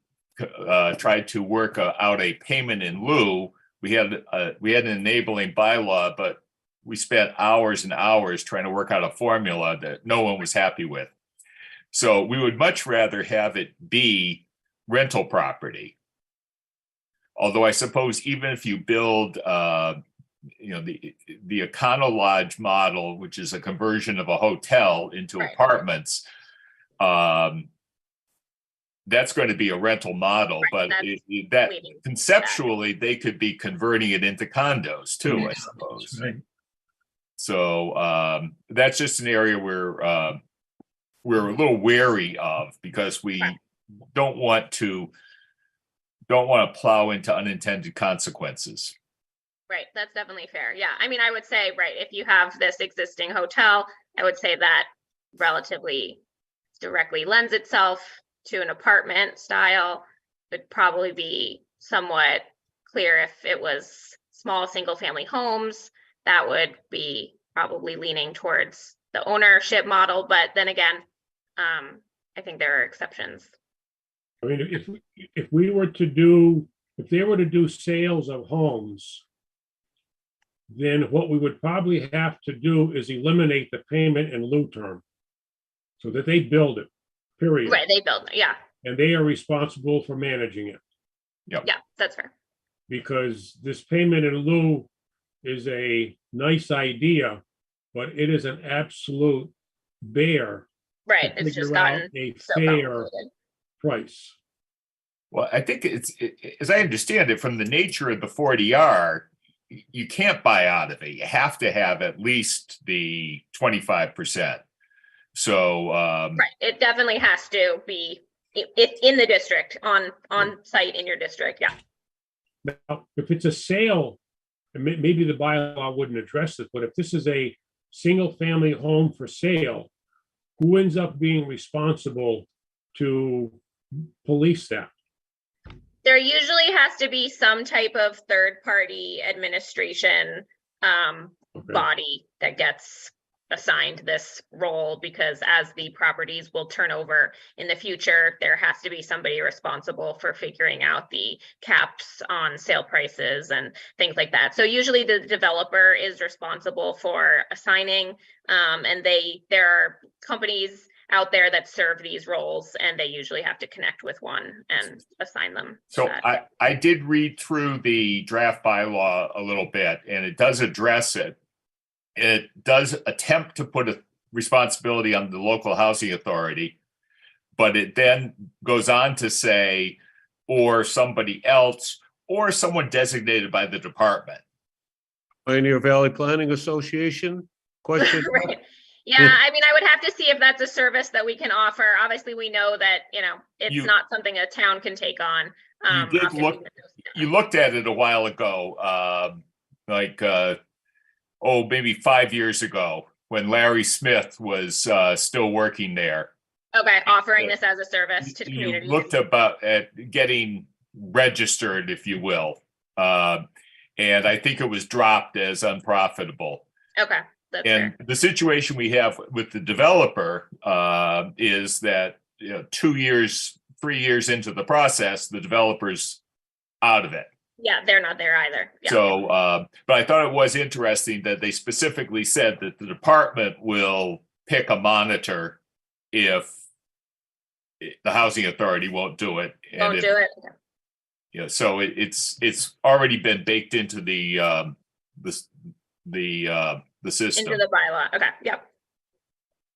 work out a payment in lieu, we had an enabling bylaw, but we spent hours and hours trying to work out a formula that no one was happy with. So we would much rather have it be rental property. Although I suppose even if you build, the Econo Lodge model, which is a conversion of a hotel into apartments, that's going to be a rental model, but that conceptually they could be converting it into condos too, I suppose. Right. So that's just an area where we're a little wary of because we don't want to plow into unintended consequences. Right, that's definitely fair. Yeah, I mean, I would say, right, if you have this existing hotel, I would say that relatively directly lends itself to an apartment style. Would probably be somewhat clear if it was small single family homes. That would be probably leaning towards the ownership model, but then again, I think there are exceptions. I mean, if they were to do sales of homes, then what we would probably have to do is eliminate the payment in lieu term so that they build it, period. Right, they build it, yeah. And they are responsible for managing it. Yep. Yeah, that's fair. Because this payment in lieu is a nice idea, but it is an absolute bear. Right, it's just gotten a so fair complicated. price. Well, I think as I understand it, from the nature of the 40R, you can't buy out of it. You have to have at least the 25%. So right, it definitely has to be in the district, on site in your district. Yeah. Now, if it's a sale, and maybe the bylaw wouldn't address it, but if this is a single family home for sale, who ends up being responsible to police that? There usually has to be some type of third-party administration body that gets assigned this role, because as the properties will turn over in the future, there has to be somebody responsible for figuring out the caps on sale prices and things like that. So usually the developer is responsible for assigning, and there are companies out there that serve these roles, and they usually have to connect with one and assign them. So I did read through the draft bylaw a little bit, and it does address it. It does attempt to put a responsibility on the local housing authority, but it then goes on to say, or somebody else, or someone designated by the department. Pioneer Valley Planning Association? Question? Right. Yeah, I mean, I would have to see if that's a service that we can offer. Obviously, we know that, it's not something a town can take on. You looked at it a while ago, maybe 5 years ago, when Larry Smith was still working there. Okay, offering this as a service to the You community. looked about at getting registered, if you will. And I think it was dropped as unprofitable. Okay, that's And fair. the situation we have with the developer is that 2 years, 3 years into the process, the developer's out of it. Yeah, they're not there either. Yeah. So, but I thought it was interesting that they specifically said that the department will pick a monitor if the housing authority won't do it. And Won't do it. so it's already been baked into the system. Into the bylaw. Okay, yep.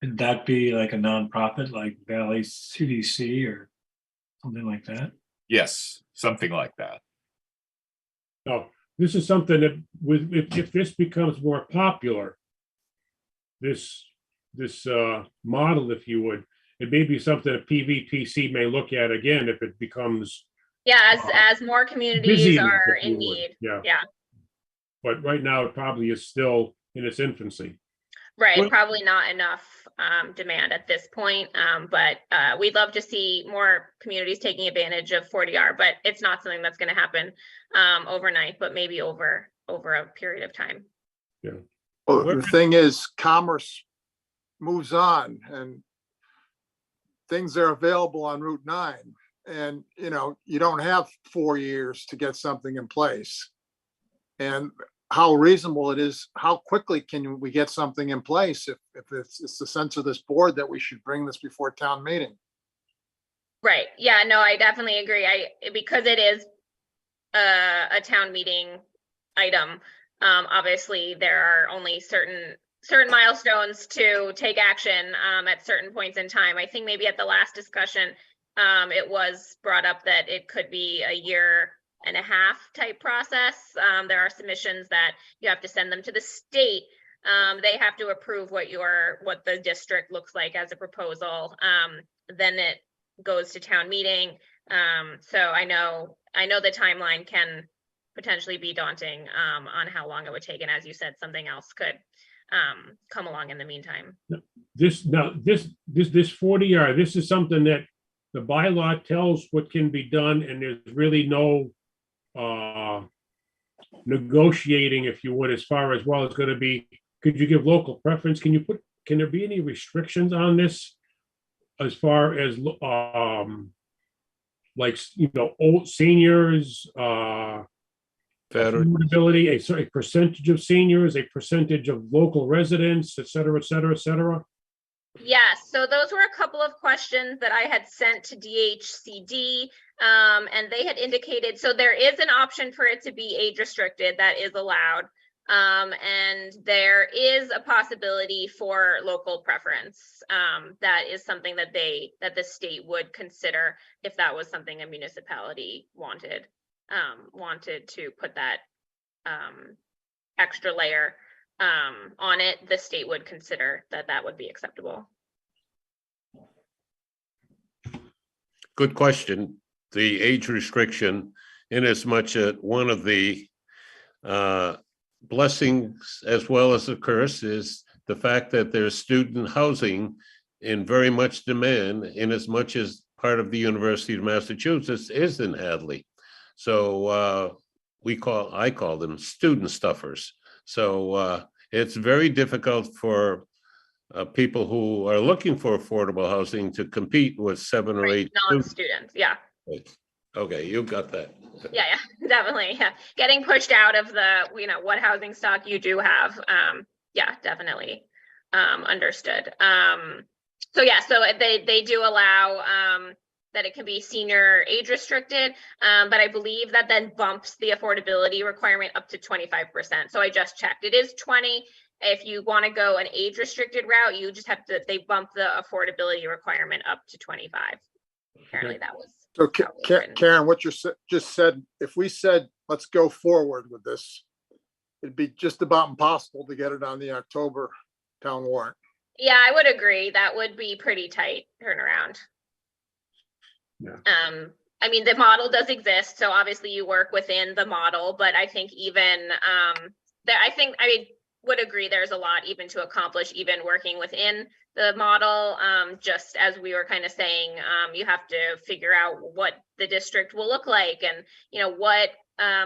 Could that be like a nonprofit like Valley CDC or something like that? Yes, something like that. No, this is something that if this becomes more popular, this model, if you would, it may be something that PVPC may look at again if it becomes Yeah, as more communities busy, are if you in would. need. Yeah. Yeah, But right now it probably is still in its infancy. right. Well- Probably not enough demand at this point. But we'd love to see more communities taking advantage of 40R, but it's not something that's going to happen overnight, but maybe over a period of time. Well, the thing is, commerce moves on and things are available on Route 9. And, you don't have 4 years to get something in place. And how reasonable it is, how quickly can we get something in place if it's the sense of this board that we should bring this before town meeting? Right. Yeah, no, I definitely agree. Because it is a town meeting item, obviously there are only certain milestones to take action at certain points in time. I think maybe at the last discussion, it was brought up that it could be a year and a half type process. There are submissions that you have to send them to the state. They have to approve what the district looks like as a proposal. Then it goes to town meeting. So I know the timeline can potentially be daunting on how long it would take. And as you said, something else could come along in the meantime. This 40R, this is something that the bylaw tells what can be done, and there's really no negotiating, if you would, as far as it's going to be. Could you give local preference? Can there be any restrictions on this as far as old seniors, affordability, a percentage of seniors, a percentage of local residents, et cetera, et cetera, et cetera? Yes, so those were a couple of questions that I had sent to DHCD, and they had indicated, so there is an option for it to be age restricted that is allowed. And there is a possibility for local preference. That is something that the state would consider if that was something a municipality wanted to put that extra layer on it. The state would consider that would be acceptable. Good question. The age restriction, in as much as one of the blessings as well as a curse, is the fact that there's student housing in very much demand, in as much as part of the University of Massachusetts is in Hadley. So I call them student stuffers. So it's very difficult for people who are looking for affordable housing to compete with 7 or 8 non-students. Yeah. Okay, you got that. Yeah, definitely. Yeah, getting pushed out of the what housing stock you do have. Yeah, definitely understood. So they do allow that it can be senior age restricted, but I believe that then bumps the affordability requirement up to 25%. So I just checked, it is 20. If you want to go an age restricted route, you just have to, they bump the affordability requirement up to 25. Apparently that was. So Karen, what you just said, if we said, let's go forward with this, it'd be just about impossible to get it on the October town warrant. Yeah, I would agree. That would be pretty tight turnaround. Yeah. I mean, the model does exist, so obviously you work within the model, but I think even would agree there's a lot even to accomplish, even working within the model. Just as we were kind of saying, you have to figure out what the district will look like, and what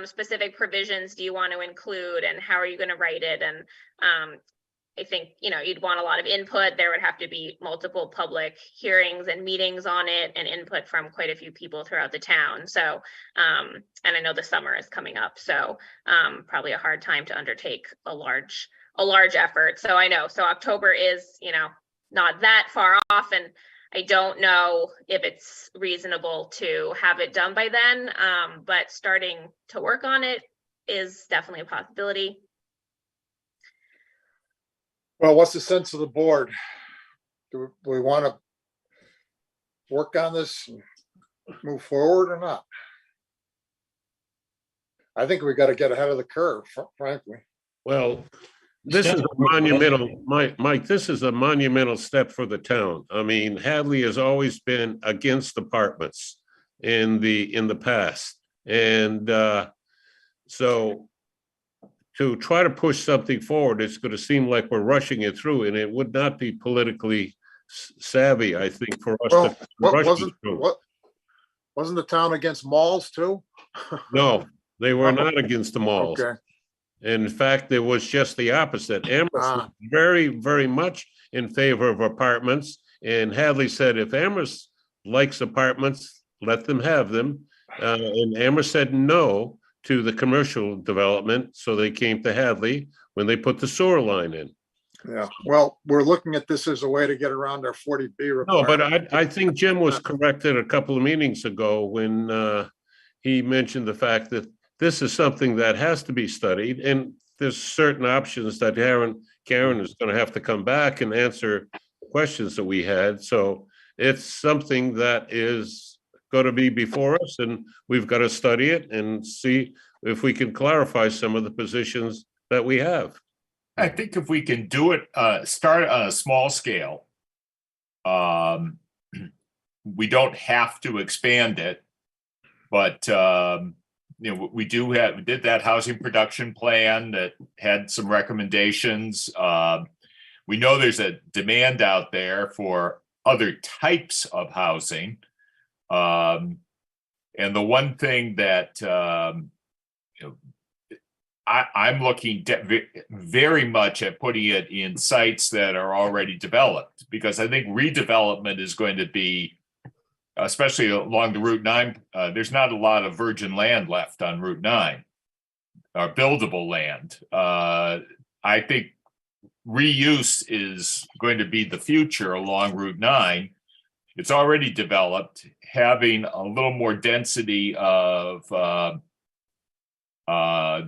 specific provisions do you want to include, and how are you going to write it? And I think you'd want a lot of input. There would have to be multiple public hearings and meetings on it, and input from quite a few people throughout the town. So and I know the summer is coming up, so probably a hard time to undertake a large effort. So I know, so October is not that far off, and I don't know if it's reasonable to have it done by then, but starting to work on it is definitely a possibility. Well, what's the sense of the board? Do we want to work on this and move forward or not? I think we got to get ahead of the curve, frankly. Well, this is a monumental, Mike, this is a monumental step for the town. I mean, Hadley has always been against apartments in the past. And so to try to push something forward, it's going to seem like we're rushing it through, and it would not be politically savvy, I think, for us to rush it through. Wasn't the town against malls too? No, they were not against the malls. Okay. In fact, it was just the opposite. Amherst was very, very much in favor of apartments. And Hadley said, if Amherst likes apartments, let them have them. And Amherst said no to the commercial development. So they came to Hadley when they put the sewer line in. Yeah, well, we're looking at this as a way to get around our 40B requirement. No, but I think Jim was corrected a couple of meetings ago when he mentioned the fact that this is something that has to be studied, and there's certain options that Karen is going to have to come back and answer questions that we had. So it's something that is going to be before us, and we've got to study it and see if we can clarify some of the positions that we have. I think if we can do it, start on a small scale, we don't have to expand it, but we did that housing production plan that had some recommendations. We know there's a demand out there for other types of housing. And the one thing that I'm looking very much at putting it in sites that are already developed, because I think redevelopment is going to be, especially along the Route 9, there's not a lot of virgin land left on Route 9, or buildable land. I think reuse is going to be the future along Route 9. It's already developed. Having a little more density of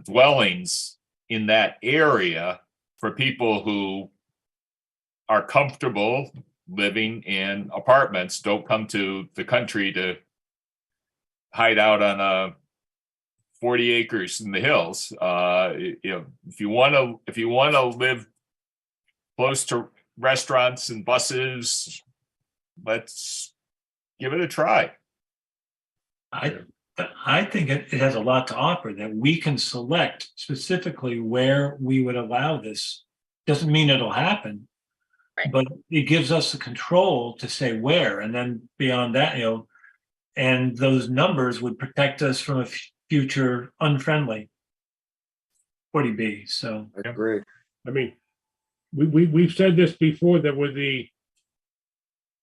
dwellings in that area for people who are comfortable living in apartments, don't come to the country to hide out on 40 acres in the hills. If you want to live close to restaurants and buses, let's give it a try. I think it has a lot to offer, that we can select specifically where we would allow this. Doesn't mean it'll happen, right, but it gives us the control to say where, and then beyond that, and those numbers would protect us from a future unfriendly 40B. So I agree. I mean, we've said this before, that with the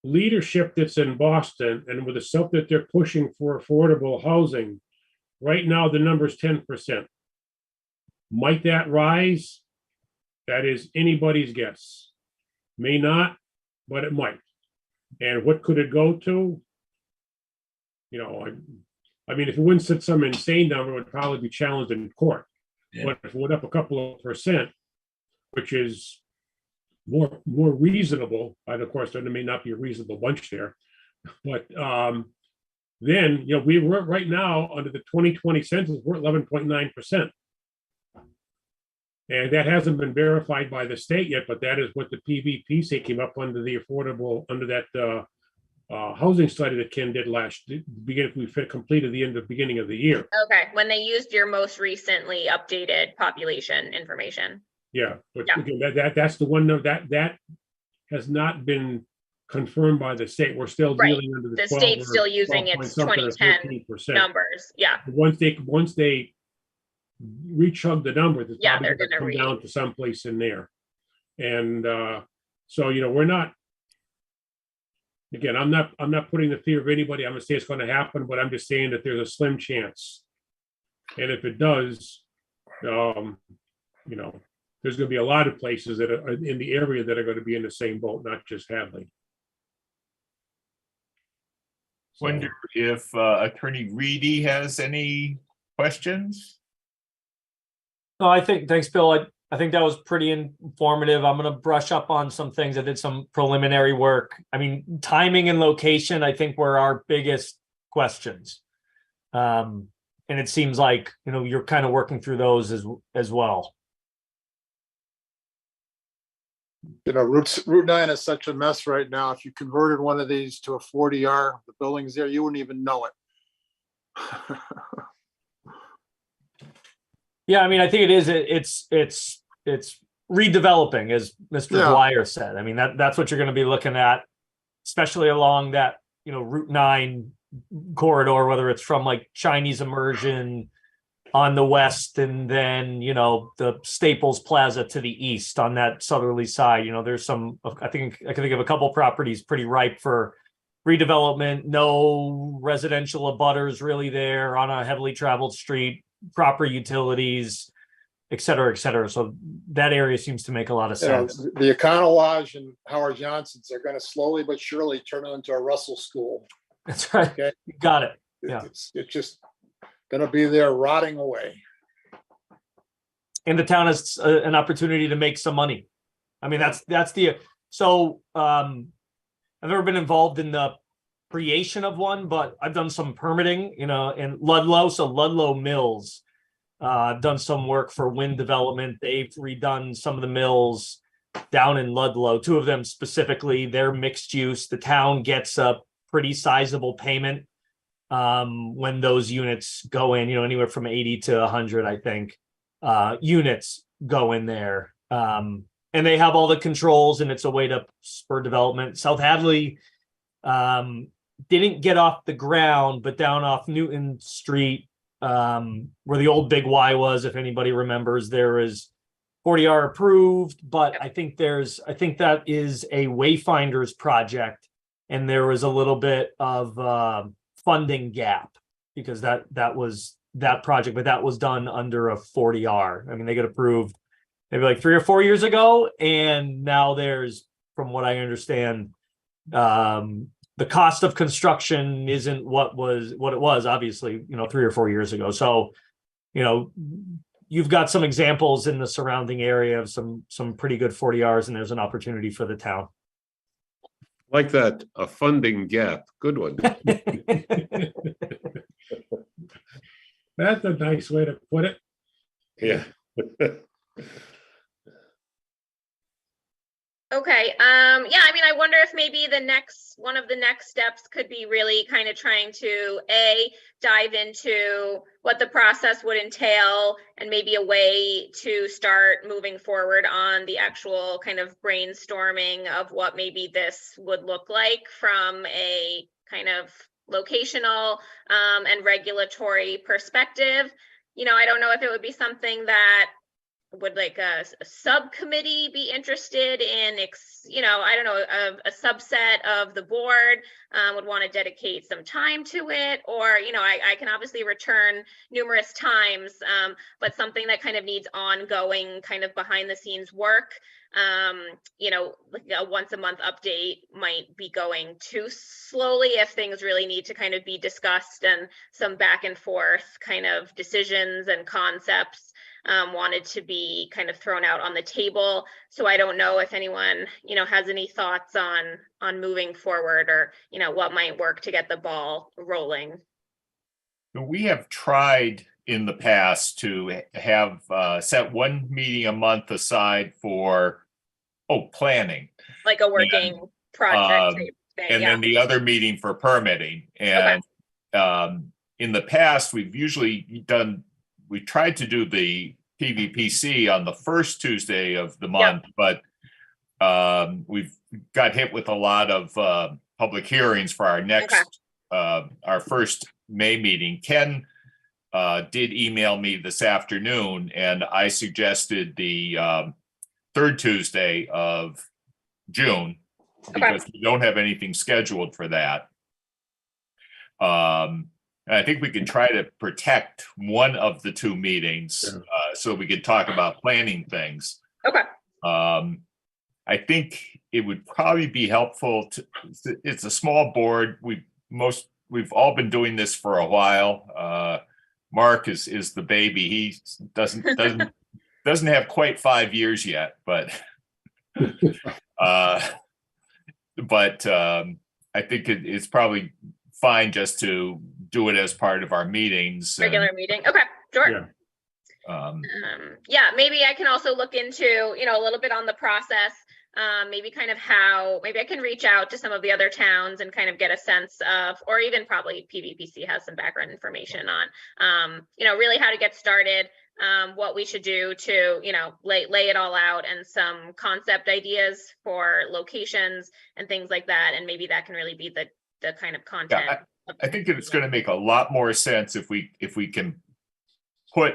leadership that's in Boston and with the stuff that they're pushing for affordable housing, right now the number's 10%. Might that rise? That is anybody's guess. May not, but it might. And what could it go to? I mean, if it went to some insane number, it would probably be challenged in court. Yeah. But if it went up a couple of percent, which is more reasonable, and of course there may not be a reasonable bunch there, but then we were right now under the 2020 census, we're 11.9%, and that hasn't been verified by the state yet, but that is what the PVPC came up under the affordable, under that housing study that Ken did completed the beginning of the year. Okay, when they used your most recently updated population information. Yeah, but Yeah. again, that's the one that has not been confirmed by the state. We're still Right. dealing under the The 12 state's or still using 12 point its something or 2010 13%. numbers. Yeah. Once they re-chug the numbers, it's Yeah, probably they're gonna gonna come down to someplace in there. And so, we're not, again, I'm not putting the fear of anybody. I'm gonna say it's gonna happen, but I'm just saying that there's a slim chance. And if it does, there's gonna be a lot of places that are in the area that are gonna be in the same boat, not just Hadley. So, Wonder if Attorney Reedy has any questions? No, thanks, Bill. I think that was pretty informative. I'm going to brush up on some things. I did some preliminary work. I mean, timing and location, I think, were our biggest questions. And it seems like, you're kind of working through those as well. Route 9 is such a mess right now. If you converted one of these to a 40R, the buildings there, you wouldn't even know it. Yeah, I mean, I think it is. It's redeveloping, as Mr. Yeah. Dwyer said. I mean, that's what you're going to be looking at, especially along that, Route 9 corridor, whether it's from like Chinese Immersion on the west and then, the Staples Plaza to the east on that southerly side. There's some, I can think of a couple properties pretty ripe for redevelopment, no residential abutters really there on a heavily traveled street, proper utilities, et cetera, et cetera. So that area seems to make a lot of sense. The Econo Lodge and Howard Johnson's are going to slowly but surely turn into a Russell School. That's right. Okay. You got it. Yeah. It's just going to be there rotting away. And the town has an opportunity to make some money. I mean, that's the, so I've never been involved in the creation of one, but I've done some permitting, in Ludlow. So Ludlow Mills, I've done some work for wind development. They've redone some of the mills down in Ludlow, two of them specifically. They're mixed use. The town gets a pretty sizable payment when those units go in, anywhere from 80 to 100, I think, units go in there. And they have all the controls, and it's a way to spur development. South Hadley didn't get off the ground, but down off Newton Street, where the old Big Y was, if anybody remembers, there is 40R approved, but I think that is a Wayfinders project, and there was a little bit of funding gap because that was that project, but that was done under a 40R. I mean, they got approved maybe like 3 or 4 years ago, and now there's, from what I understand, the cost of construction isn't what it was, obviously, 3 or 4 years ago. So, you've got some examples in the surrounding area of some pretty good 40Rs, and there's an opportunity for the town. Like that, a funding gap. Good one. That's a nice way to put it. Yeah. Okay. Yeah, I mean, I wonder if maybe one of the next steps could be really kind of trying to dive into what the process would entail and maybe a way to start moving forward on the actual kind of brainstorming of what maybe this would look like from a kind of locational and regulatory perspective. I don't know if it would be something that would like a subcommittee be interested in, I don't know, a subset of the board would want to dedicate some time to it, or, I can obviously return numerous times, but something that kind of needs ongoing kind of behind the scenes work. Like a once a month update might be going too slowly if things really need to kind of be discussed and some back and forth kind of decisions and concepts wanted to be kind of thrown out on the table. So I don't know if anyone, has any thoughts on moving forward or, what might work to get the ball rolling. We have tried in the past to have set one meeting a month aside for planning, like a working project type thing, and then the other meeting for permitting. And in the past, we tried to do the PVPC on the first Tuesday of the month, but we've got hit with a lot of public hearings for our next, our first May meeting. Ken did email me this afternoon, and I suggested the third Tuesday of June because we don't have anything scheduled for that. And I think we can try to protect one of the two meetings so we could talk about planning things. Okay. I think it would probably be helpful to, it's a small board. We've all been doing this for a while. Mark is the baby. He doesn't have quite 5 years yet, but I think it's probably fine just to do it as part of our meetings. Regular meeting. Okay, sure. Yeah, maybe I can also look into, a little bit on the process, maybe kind of how, maybe I can reach out to some of the other towns and kind of get a sense of, or even probably PVPC has some background information on, really how to get started, what we should do to, lay it all out, and some concept ideas for locations and things like that. And maybe that can really be the kind of content. Yeah, I think it's going to make a lot more sense if we can put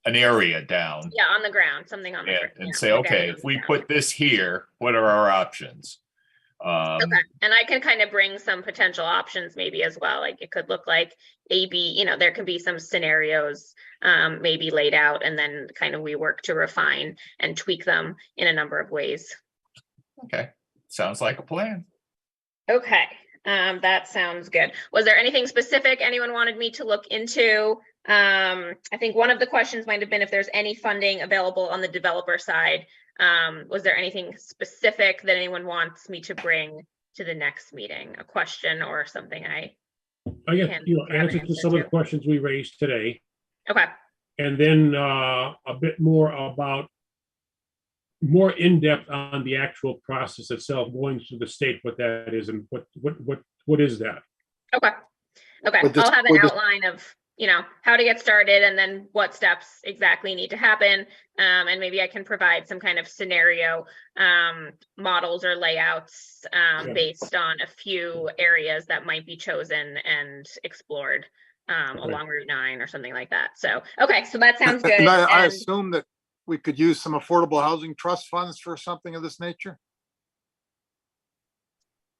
an area down. Yeah, on the ground, something on the ground. And say, okay, if we put this here, what are our options? Okay, and I can kind of bring some potential options maybe as well. Like it could look like A/B, there can be some scenarios maybe laid out, and then kind of we work to refine and tweak them in a number of ways. Okay, sounds like a plan. Okay, that sounds good. Was there anything specific anyone wanted me to look into? I think one of the questions might have been if there's any funding available on the developer side. Was there anything specific that anyone wants me to bring to the next meeting? A question or something I guess, answer to some of the questions we raised today. Okay. And then a bit more about more in-depth on the actual process itself, going through the state, what that is and what is that? Okay. I'll have an outline of, how to get started and then what steps exactly need to happen. And maybe I can provide some kind of scenario models or layouts based on a few areas that might be chosen and explored along Route 9 or something like that. So, okay, so that sounds good. And I assume that we could use some affordable housing trust funds for something of this nature?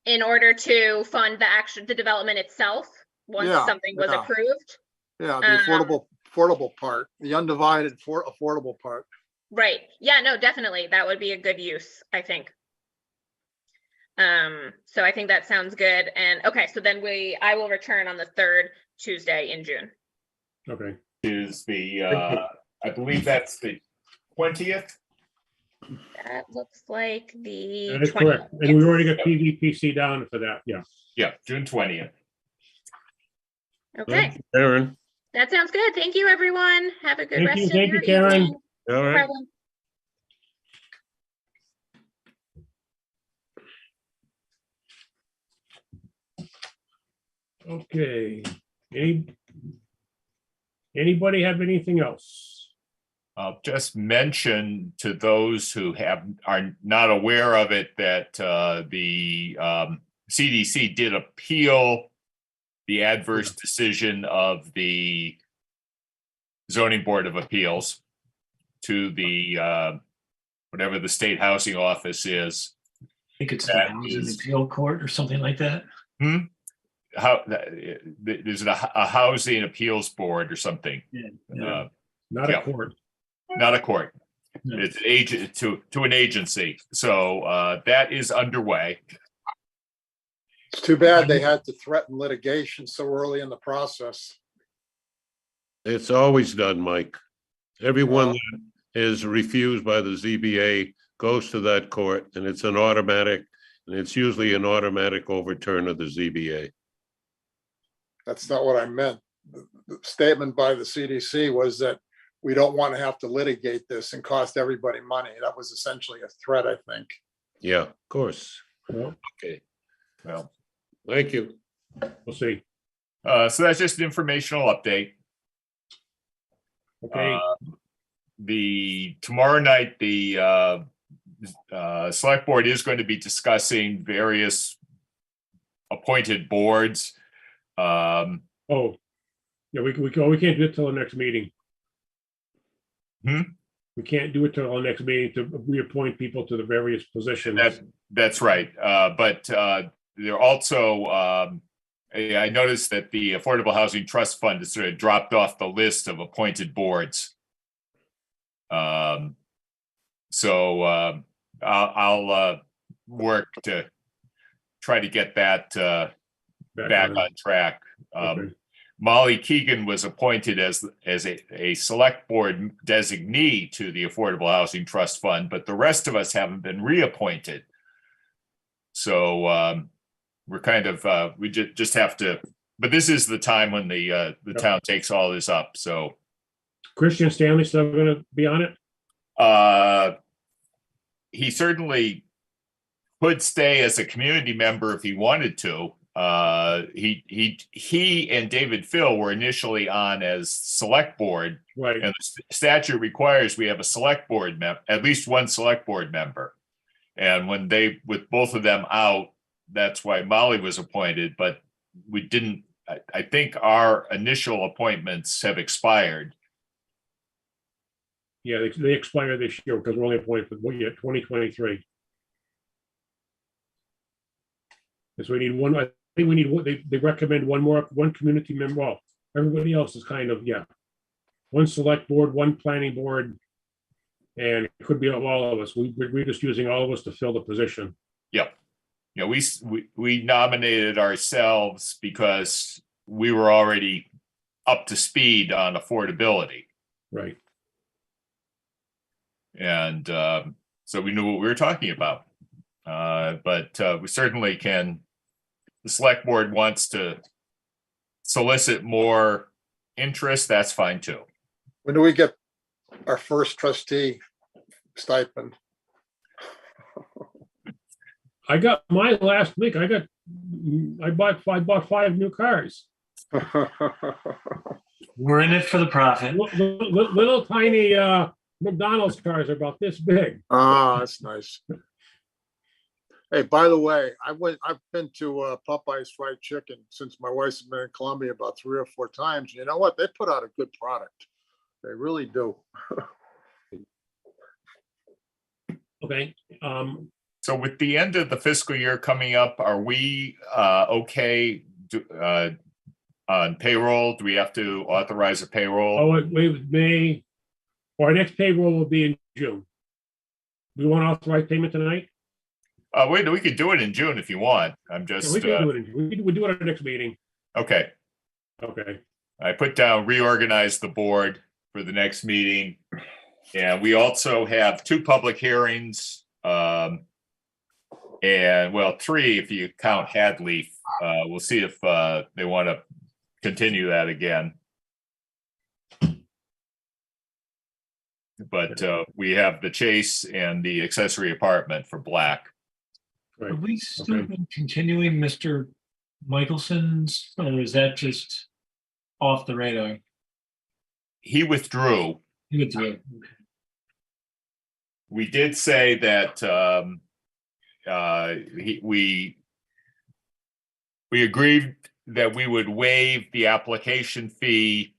In order to fund the development itself, once something was approved? Yeah, the affordable part, the undivided affordable part. Right. Yeah, no, definitely. That would be a good use, I think. So I think that sounds good. And okay, so then I will return on the third Tuesday in June. Okay. Is I believe that's the 20th. That looks like the That is 20th. correct. And we already got PVPC down for that. Yeah. Yeah, June 20th. Okay. Thank you, Karen. That sounds good. Thank you, everyone. Have a good rest of Thank your you, Karen. evening. All No right. problem. Okay. Anybody have anything else? I'll just mention to those who are not aware of it that the CDC did appeal the adverse decision of the Zoning Board of Appeals to the whatever the state housing office is. I think it's the Housing Appeal Court or something like that. There's a housing appeals board or something. Yeah. Not a court. Not a court. No. It's an agent to an agency. So that is underway. It's too bad they had to threaten litigation so early in the process. It's always done, Mike. Everyone that is refused by the ZBA goes to that court, and it's an automatic, and it's usually an automatic overturn of the ZBA. That's not what I meant. The statement by the CDC was that we don't want to have to litigate this and cost everybody money. That was essentially a threat, I think. Yeah, of course. Well, Okay, Well, thank you. we'll see. so that's just an informational update. Okay, Tomorrow night, the select board is going to be discussing various appointed boards. oh, yeah, we can't do it till the next meeting. Hmm? We can't do it till our next meeting to reappoint people to the various positions. That's right. But there also, I noticed that the Affordable Housing Trust Fund has sort of dropped off the list of appointed boards. So I'll work to try to get that back on track. Okay. Molly Keegan was appointed as a select board designee to the Affordable Housing Trust Fund, but the rest of us haven't been reappointed. So we're kind of we just have to. But this is the time when the town takes all this up. So Christian Stanley still going to be on it? He certainly could stay as a community member if he wanted to. He and David Phil were initially on as select board, Right. and the statute requires we have a select board at least one select board member. And with both of them out, that's why Molly was appointed, but we didn't, I think our initial appointments have expired. Yeah, they expire this year because we're only appointed for 2023. So we need one. I think we need one. They recommend one community member. Well, everybody else is kind of, yeah. One select board, one planning board, and it could be all of us. We're just using all of us to fill the position. Yep. You know, we nominated ourselves because we were already up to speed on affordability. Right. And so we knew what we were talking about. But we certainly can, the select board wants to solicit more interest, that's fine too. When do we get our first trustee stipend? I got mine last week. I bought 5 new cars. We're in it for the profit. Little tiny McDonald's cars are about this big. Ah, that's nice. Hey, by the way, I've been to Popeye's Fried Chicken since my wife's been in Columbia about 3 or 4 times. You know what? They put out a good product. They really do. Okay. So with the end of the fiscal year coming up, are we okay on payroll? Do we have to authorize a payroll? Oh, wait, May. Our next payroll will be in June. We want to authorize payment tonight? Wait, we could do it in June if you want. I'm just. We can do it. We'll do it at our next meeting. Okay. Okay. I put down reorganize the board for the next meeting. And we also have 2 public hearings. And well, 3 if you count Hadley. We'll see if they want to continue that again. But we have the Chase and the accessory apartment for Black. Right. Are we still Okay. continuing Mr. Michelson's, or is that just off the radar? He withdrew. You would do it. We did say that we agreed that we would waive the application fee,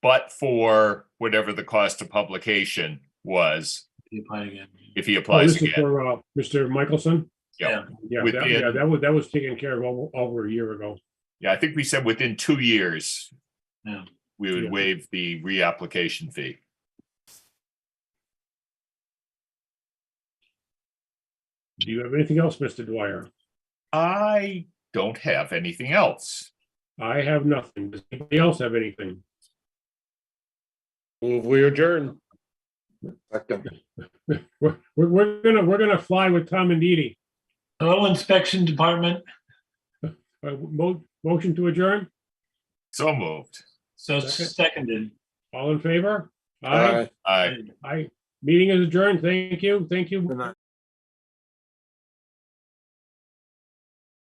but for whatever the cost of publication was, You apply again. if he Oh, applies this is again. for Mr. Michelson? Yeah. Yeah, Within- that was taken care of over a year ago. Yeah, I think we said within 2 years, Yeah. we would Yeah. waive the reapplication fee. Do you have anything else, Mr. Dwyer? I don't have anything else. I have nothing. Does anybody else have anything? Move we adjourn. Second. We're gonna fly with Tom and Dee. Hello, inspection department. Motion to adjourn? So moved. So Second. seconded. All in favor? Aye. Aye. Aye. Meeting is adjourned. Thank you. Thank you. Good night.